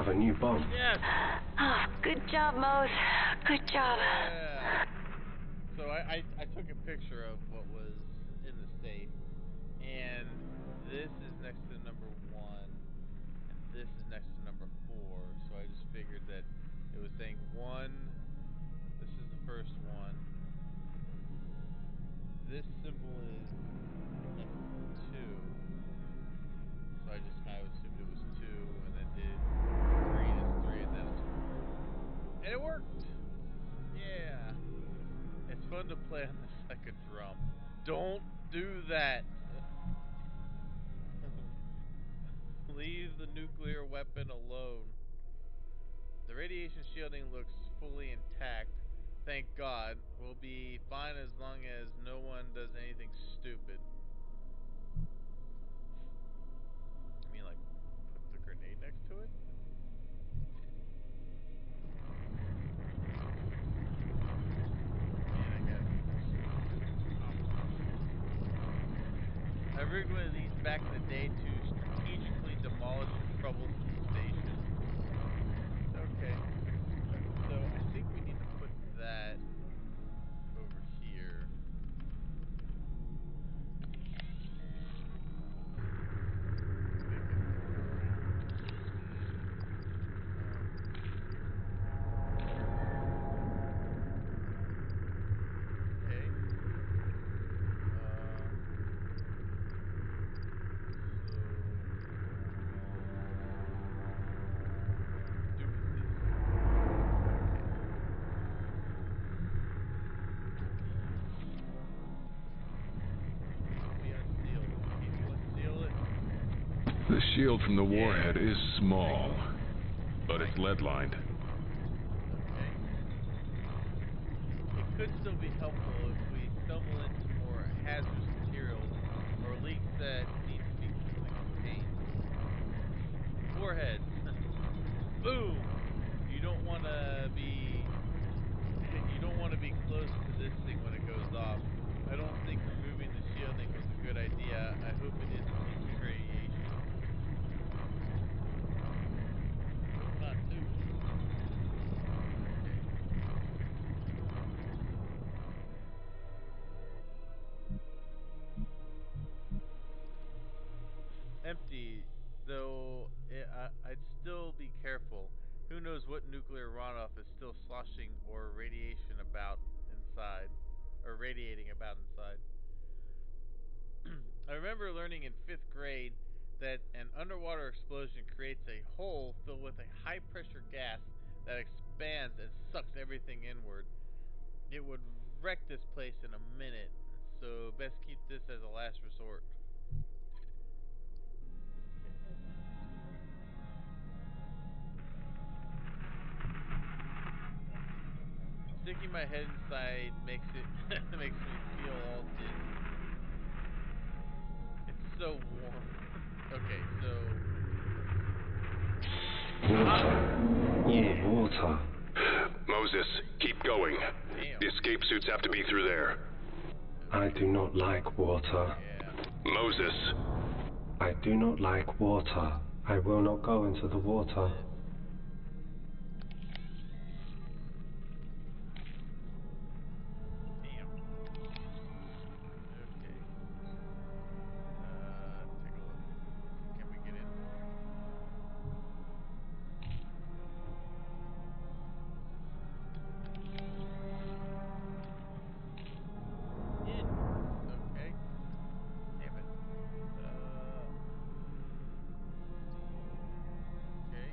a new bomb. Yes! Oh, good job, Mose. Good job. Yeah! So I took a picture of what was in the safe, and this is next to number 1, and this is next to number 4, so I just figured that it was saying 1, this is the first one, this symbol is next to 2, so I just kind of assumed it was 2, and then did 3 is 3, and then it's 4. And it worked! Yeah! It's fun to play on the second drum. Don't do that! Leave the nuclear weapon alone. The radiation shielding looks fully intact. Thank God. We'll be fine as long as no one does anything stupid. I mean, like, put the grenade next to it? Man, I got I rigged one of these back in the day to strategically demolish troublesome stations. Okay. So I think we need to put that over here. The shield from the warhead is small, but it's lead-lined. Okay. It could still be helpful if we stumble into more hazardous materials or leaks that need to be quickly contained. Warhead. Boom! You don't want to be close to this thing when it goes off. I don't think removing the shielding was a good idea. I hope it isn't leaking radiation. Hope not too. Okay. Empty, though I'd still be careful. Who knows what nuclear runoff is still sloshing or radiation about inside, or radiating about inside. I remember learning in 5th grade that an underwater explosion creates a hole filled with a high pressure gas that expands and sucks everything inward. It would wreck this place in a minute, so best keep this as a last resort. Sticking my head inside makes me feel all dizzy. It's so warm. Okay, so Water. Water. Moses, keep going. damn. The escape suits have to be through there. I do not like water. Yeah. Moses. I do not like water. I will not go into the water. Damn. Okay. Take a look. Can we get in? In. Okay. Damn it. Okay.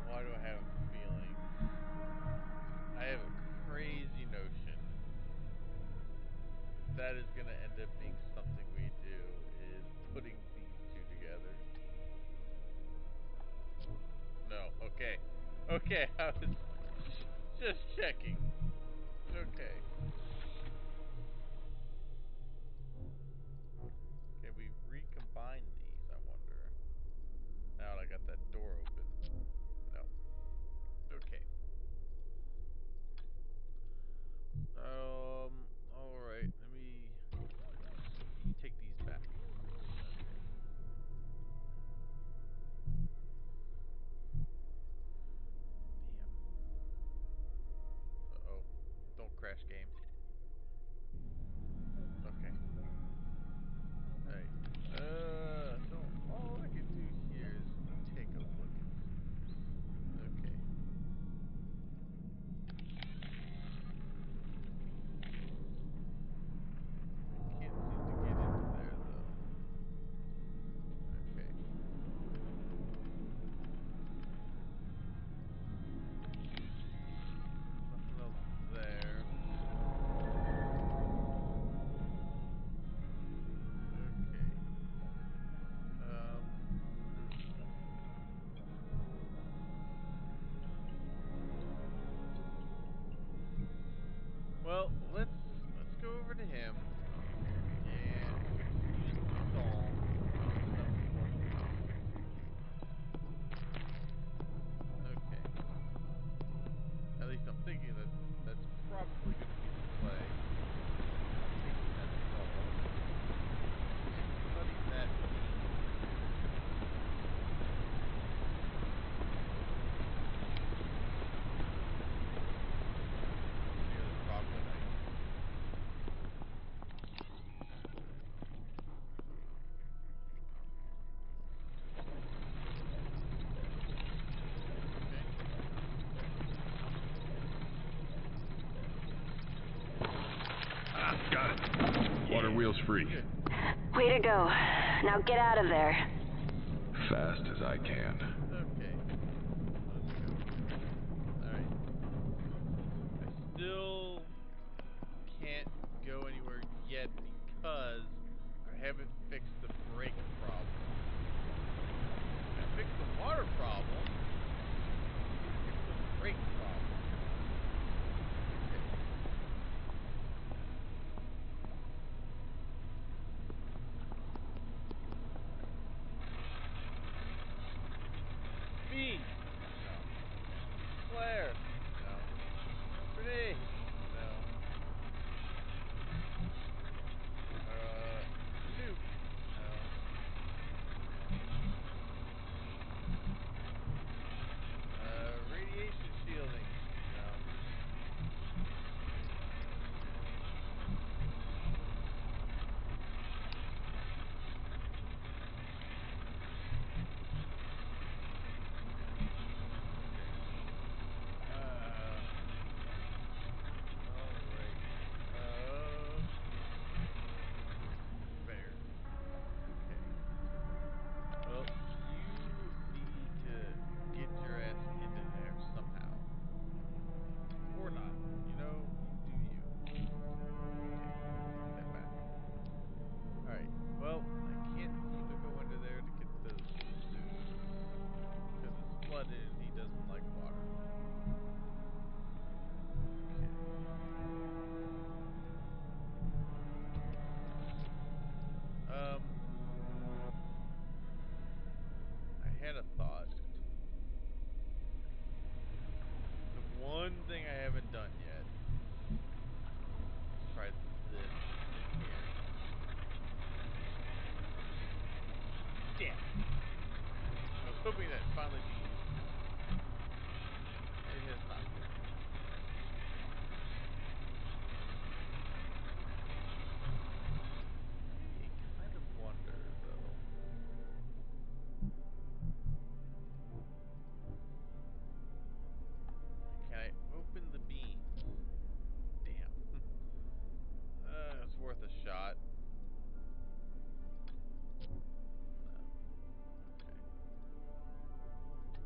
Why do I have a feeling? I have a crazy notion that is going to end up being something we do, is putting these two together. No. Okay. Okay. I was just checking. Okay. Can we recombine these, I wonder? Now that I got that door open. No. Okay. Alright, let me take these crash game. Okay. Alright. So all I can do here is take a look at things. Okay. I can't seem to get into there though. Okay. Nothing else there. Okay. Well, let's go over to him and install stuff for him. Okay. At least I'm thinking that's probably going to be the play. Taking that install and cutting that beam over here. Near the troglodyte. Got it. Water wheel's free. Way to go. Now get out of there. Fast as I can. Okay. Let's go. Alright. I still can't go anywhere yet because I haven't fixed the brake problem. I fixed the water problem. I need to fix the brake problem. Okay. Speed! No. Flare! No. Grenade! No. Nuke! No. Radiation shielding? No. Fair. Okay. Well, you need to get your ass into there somehow. Or not. You know, you do you. Okay. Take that back. Alright. Well, I can't seem to go into there to get those suits. Because it's flooded and he doesn't like water. I had a thought. The one thing I haven't done yet. Let's try this in here. Damn. I was hoping that'd finally be useful. It has not been. I kind of wonder, though. Can I open the beams? Damn. It's worth a shot. No. Okay.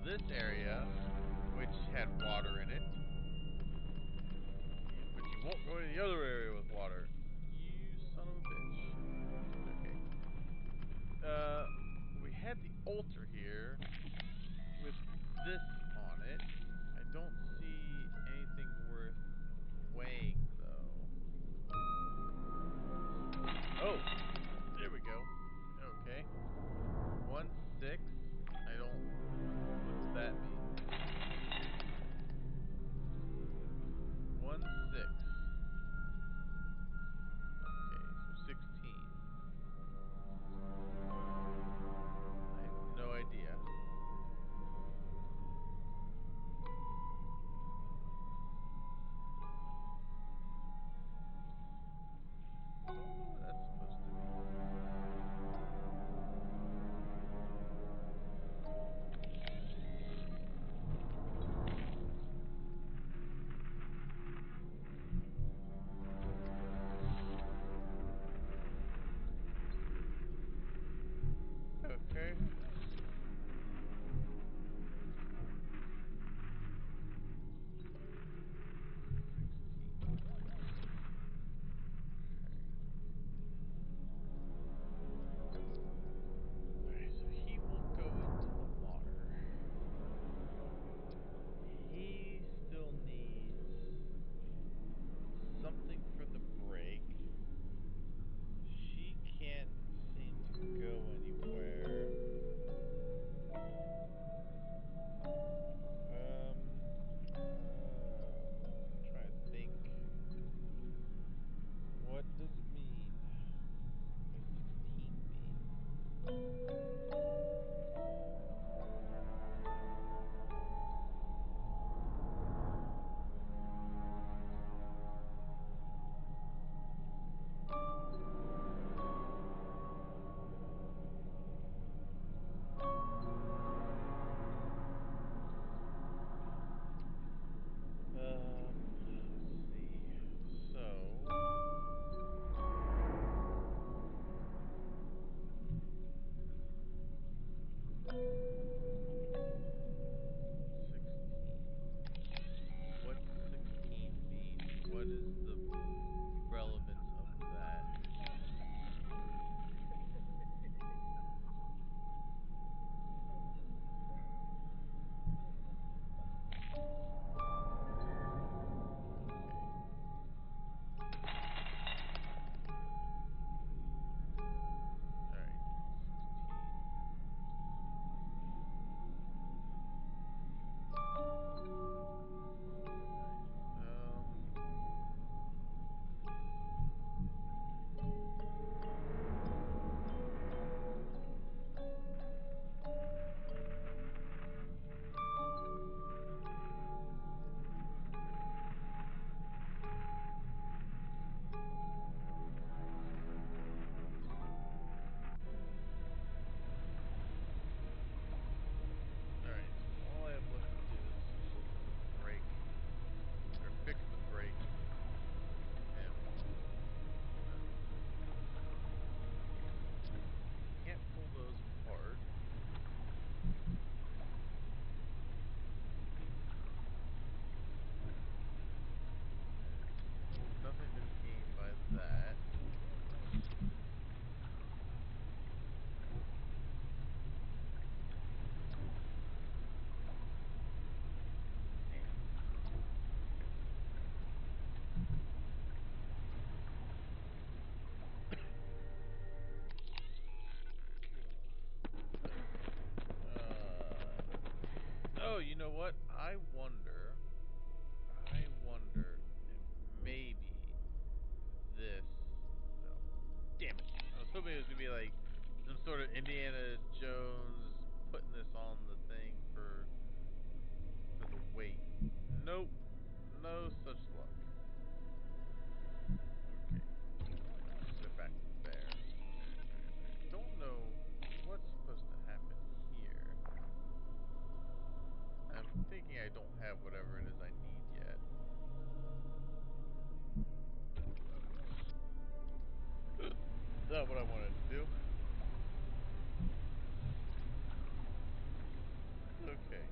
this area, which had water in it. But you won't go to the other area with water. You son of a bitch. Okay. We had the altar here with this on it. I don't see anything worth weighing, though. Oh! There we go. Okay. 1-6. I don't... What does that mean? 1-6. Okay, so 16. I have no idea. Don't know what that's supposed to mean. Okay. Alright, so he won't go into the water. He still needs something for the break. She can't seem to go anywhere. Trying to think. What does it mean? What does 16 mean? Let's see. So. 16. What's 16 mean? What is the relevance of that? Alright. 16. Alright, so all I have left to do is put the brake, or fix the brake. Yeah. Can't pull those apart. Nothing to be gained by that. Damn. Oh, you know what? I wonder if maybe this. No. Damn it! I was hoping it was gonna be like some sort of Indiana Jones putting this on the thing for the weight. Nope. No such luck. Okay. They're back there. Don't know what's supposed to happen here. I'm thinking I don't have whatever it is I need yet. Is that what I wanted to do? Okay.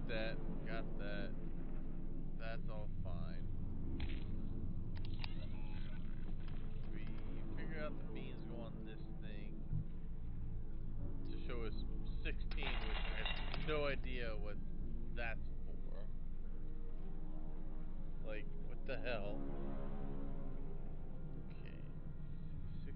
that. Got that. That's all fine. We figure out the beans go on this thing to show us 16, which I have no idea what that's for. Like, what the hell? Okay. 16.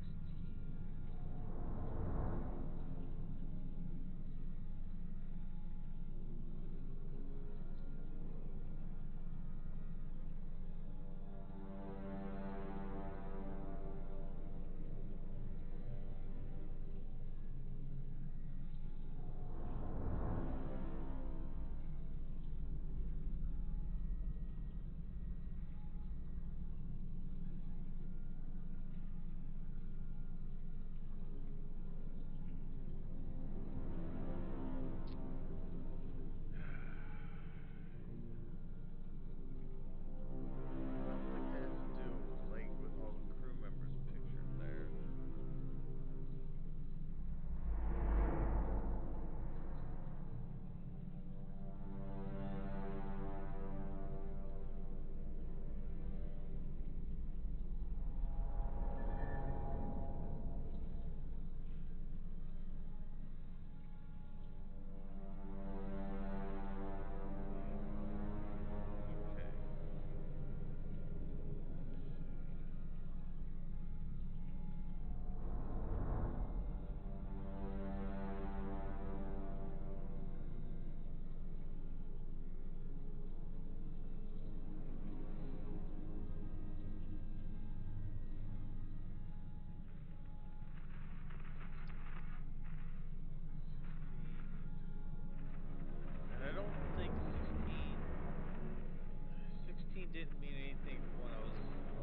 Didn't mean anything from when I was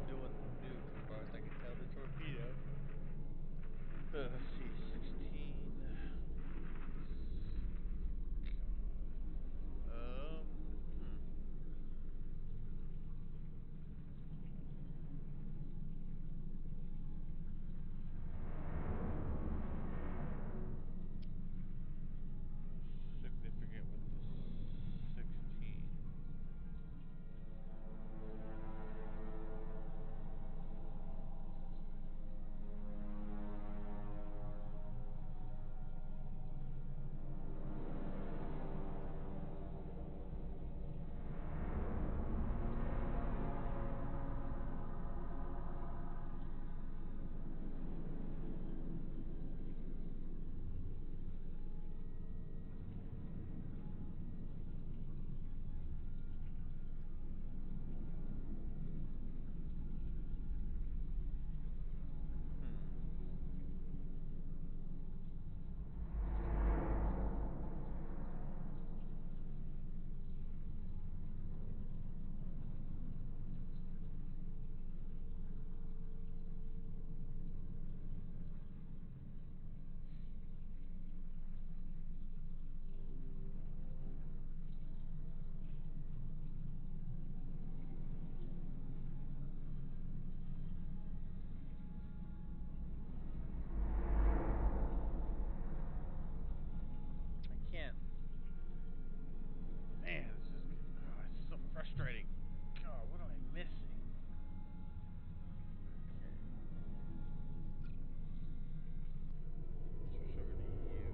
doing the nuke, as far as I can tell, the torpedo. Let's see, 16. Significant with the 16. Can't. Man, it's just it's so frustrating. God, what am I missing? Okay. Switch over to you.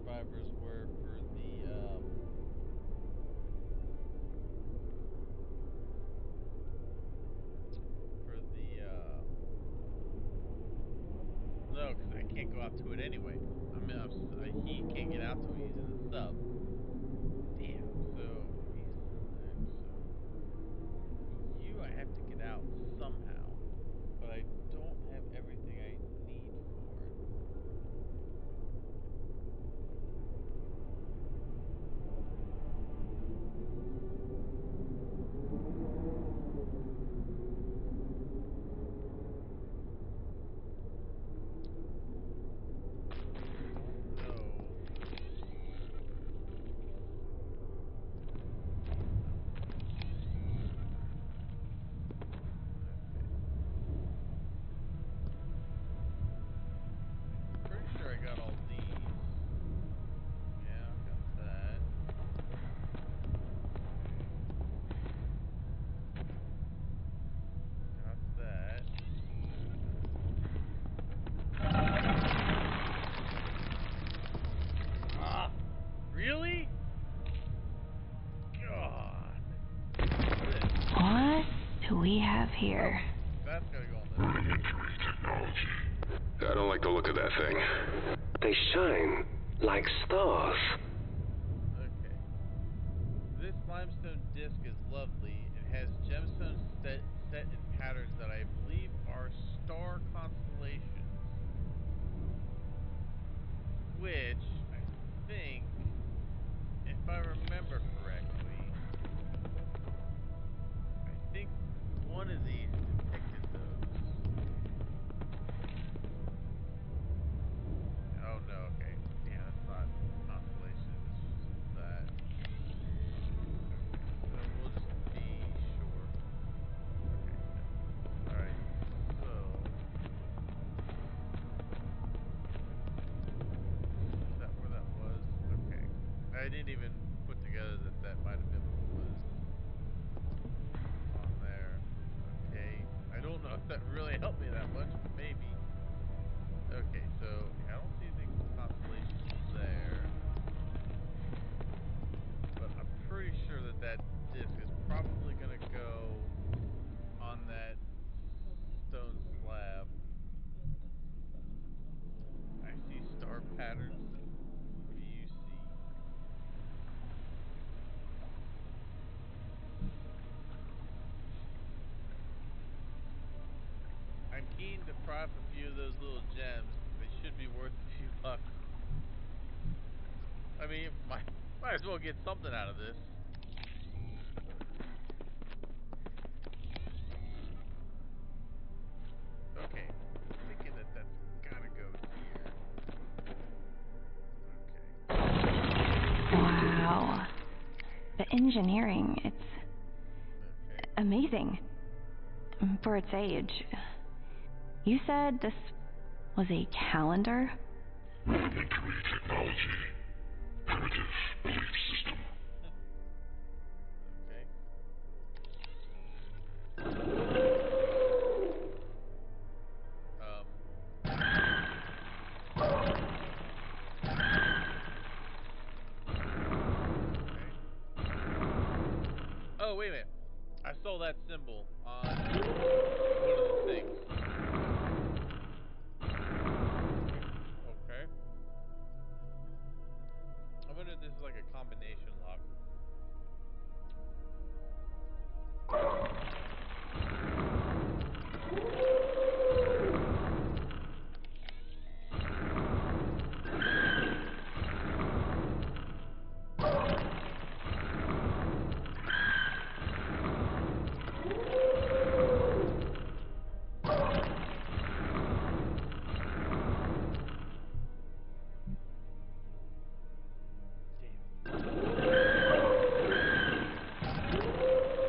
Survivors were for the no, because I can't go out to it anyway. I mean, he can't get out to it. He's in the sub. Damn. So you, I have to get out somehow, but I don't have everything I need for it. do we have here? That's gotta go on the I don't like the look of that thing. They shine like stars. Okay. This limestone disc is lovely. It has gemstones set in patterns that I believe are star constellations. Which, I think, if I remember correctly, I think one of these depicted those. Oh no, okay. Yeah, that's not constellation, it's just that. So we'll just be sure. Okay. Alright, so is that where that was? Okay. I didn't even put together that that might have been what was on there. Okay. I don't know if that really helped me that much, but maybe. Okay, so I don't see anything constellations there. But I'm pretty sure that that disc is probably going to go on that stone slab. I see star patterns. What do you see? I'm keen to pry up a few of those little gems. They should be worth a few bucks. I mean, might as well get something out of this. Okay, I'm thinking that that's gotta go here. Okay. Wow. The engineering, it's Okay. amazing. For its age. You said this was a calendar? Rudimentary technology. Primitive belief system. Okay. Okay. Oh, wait a minute. I saw that symbol on one of the things. Okay. Okay. I wonder if this is like a combination lock.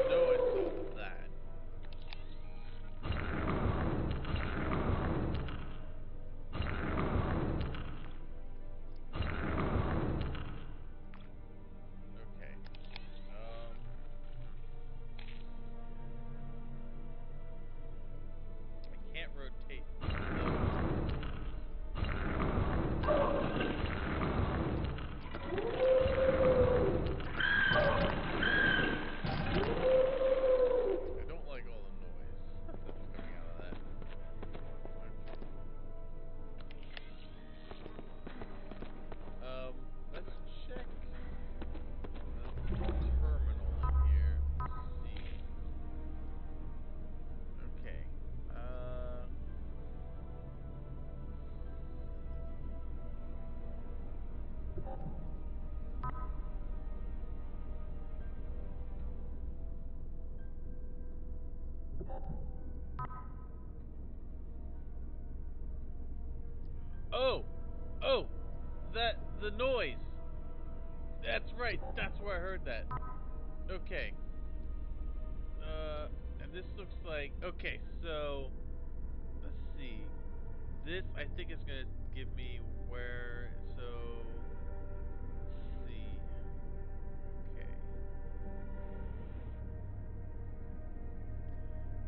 No, I saw that. Okay. I can't rotate those things. I don't like all the noise that's coming out of that. Okay. Let's check the terminal in here. Let's see. Okay. Oh! Oh! The noise! That's right, that's where I heard that. Okay. And this looks like, okay, so, let's see. This, I think, is gonna give me where, so, let's see. Okay.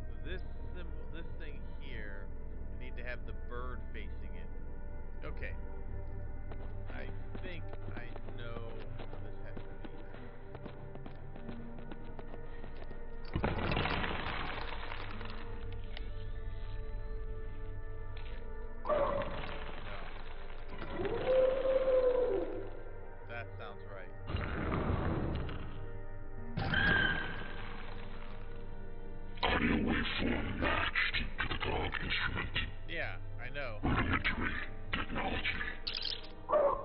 So this symbol, this thing here, I need to have the bird facing it. Okay. I think I know how this has to be then. right. Audio waveform matched to the dog instrument. Yeah, I know. Rudimentary technology. Oh.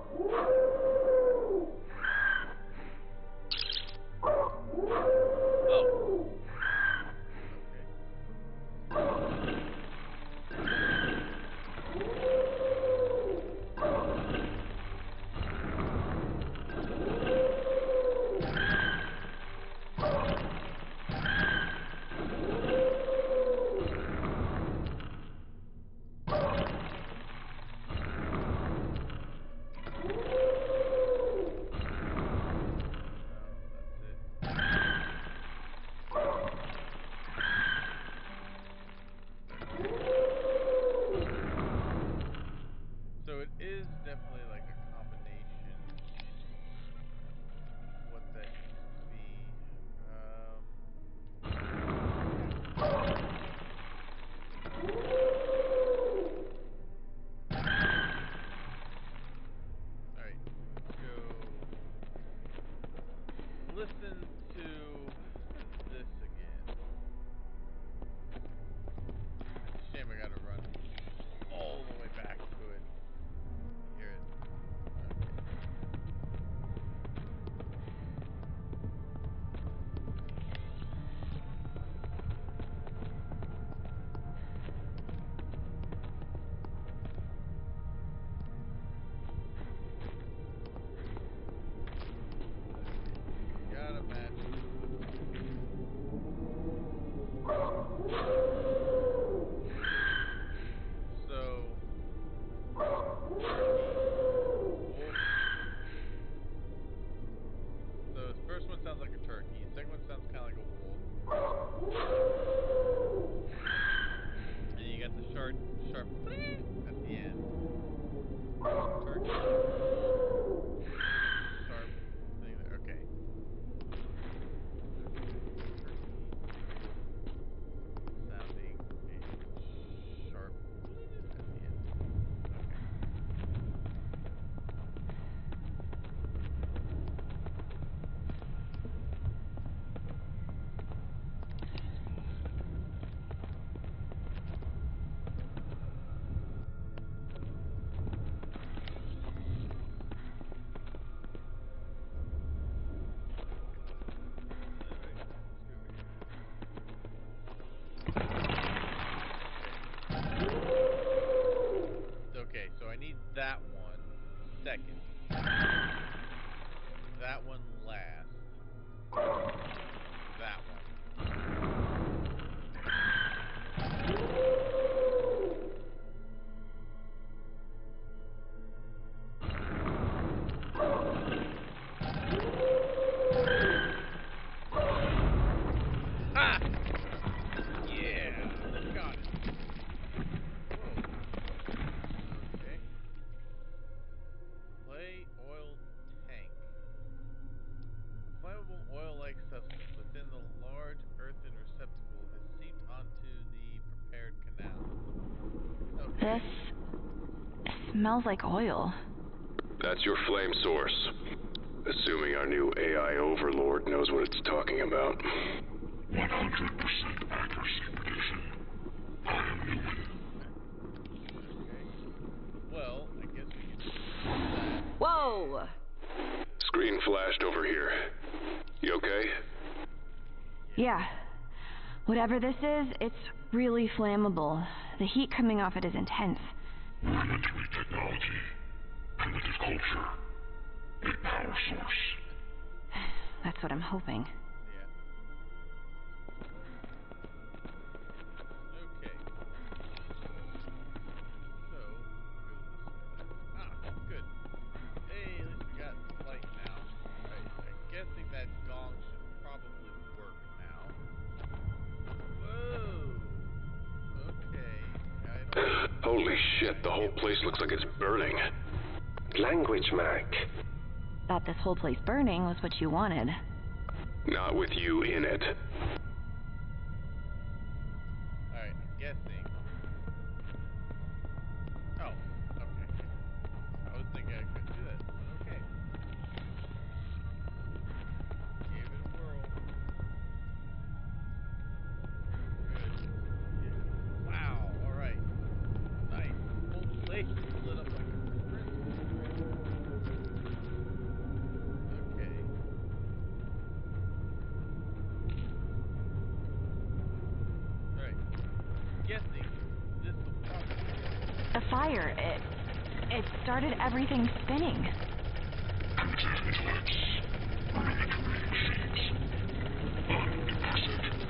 So it is definitely like a combination of what that needs to be. Yeah. Alright, let's go listen to this again. It's a shame I gotta run all the way back to it. Hear it. Gotta match. So, so the first one sounds like a turkey. Second one sounds kind of like a wolf. And you got the sharp at the end. Turkey, wolf, sharp thing there. Okay. Sounding and sharp at the end. Okay. Okay, so I need that one second. That one last. That one. Ha! Yeah! Got it. Whoa. Okay. Clay oil tank. A flammable oil-like substance within the large earthen receptacle has seeped onto the prepared canal. Okay. This smells like oil. That's your flame source. Assuming our new AI overlord knows what it's talking about. 100% accuracy prediction. I am Newman. Okay. Well, I guess we can do that. Whoa! Screen flashed over here. You okay? Yeah. Whatever this is, it's really flammable. The heat coming off it is intense. Rudimentary technology. Primitive culture. Big power source. That's what I'm hoping. Yeah. Okay. So, go this way. Ah, good. Hey, at least we got light now. Alright, I'm guessing that gong should probably work now. Whoa! Okay. I don't... Holy shit, the whole place looks like it's burning. Language, Mac. Thought this whole place burning was what you wanted. Not with you in it. Alright, I'm guessing... Oh, okay. I was thinking I couldn't do that, but okay. fire. It started everything spinning.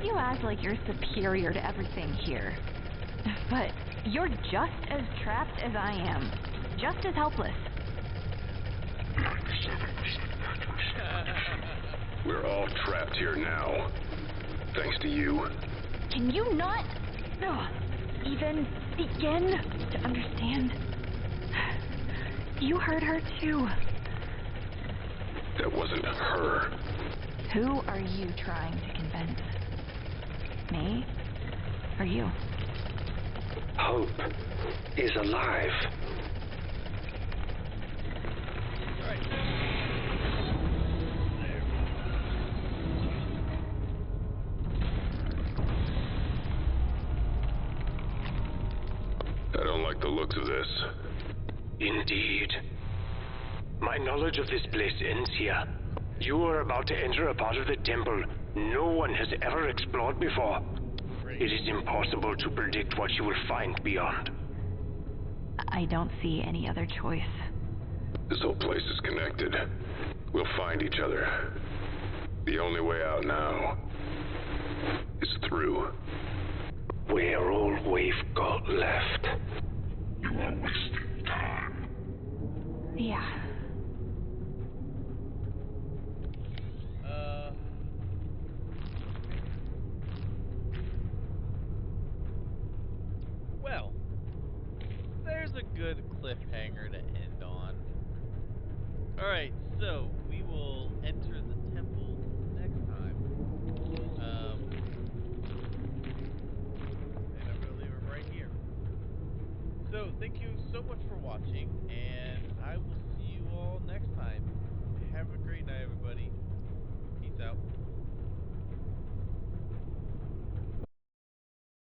You act like you're superior to everything here. But you're just as trapped as I am. Just as helpless. We're all trapped here now. Thanks to you. Can you not even begin to understand? You heard her too. That wasn't her. Who are you trying to convince? Me? Or you? Hope is alive. I don't like the looks of this. Indeed. My knowledge of this place ends here. You are about to enter a part of the temple no one has ever explored before. It is impossible to predict what you will find beyond. I don't see any other choice. This whole place is connected. We'll find each other. The only way out now is through. We're all we've got left. Yeah. Well, there's a good cliffhanger to end on. Alright, so we will enter the temple next time. And I'm going to leave him right here. So, thank you so much for watching, and I will see you all next time. Have a great night, everybody. Peace out.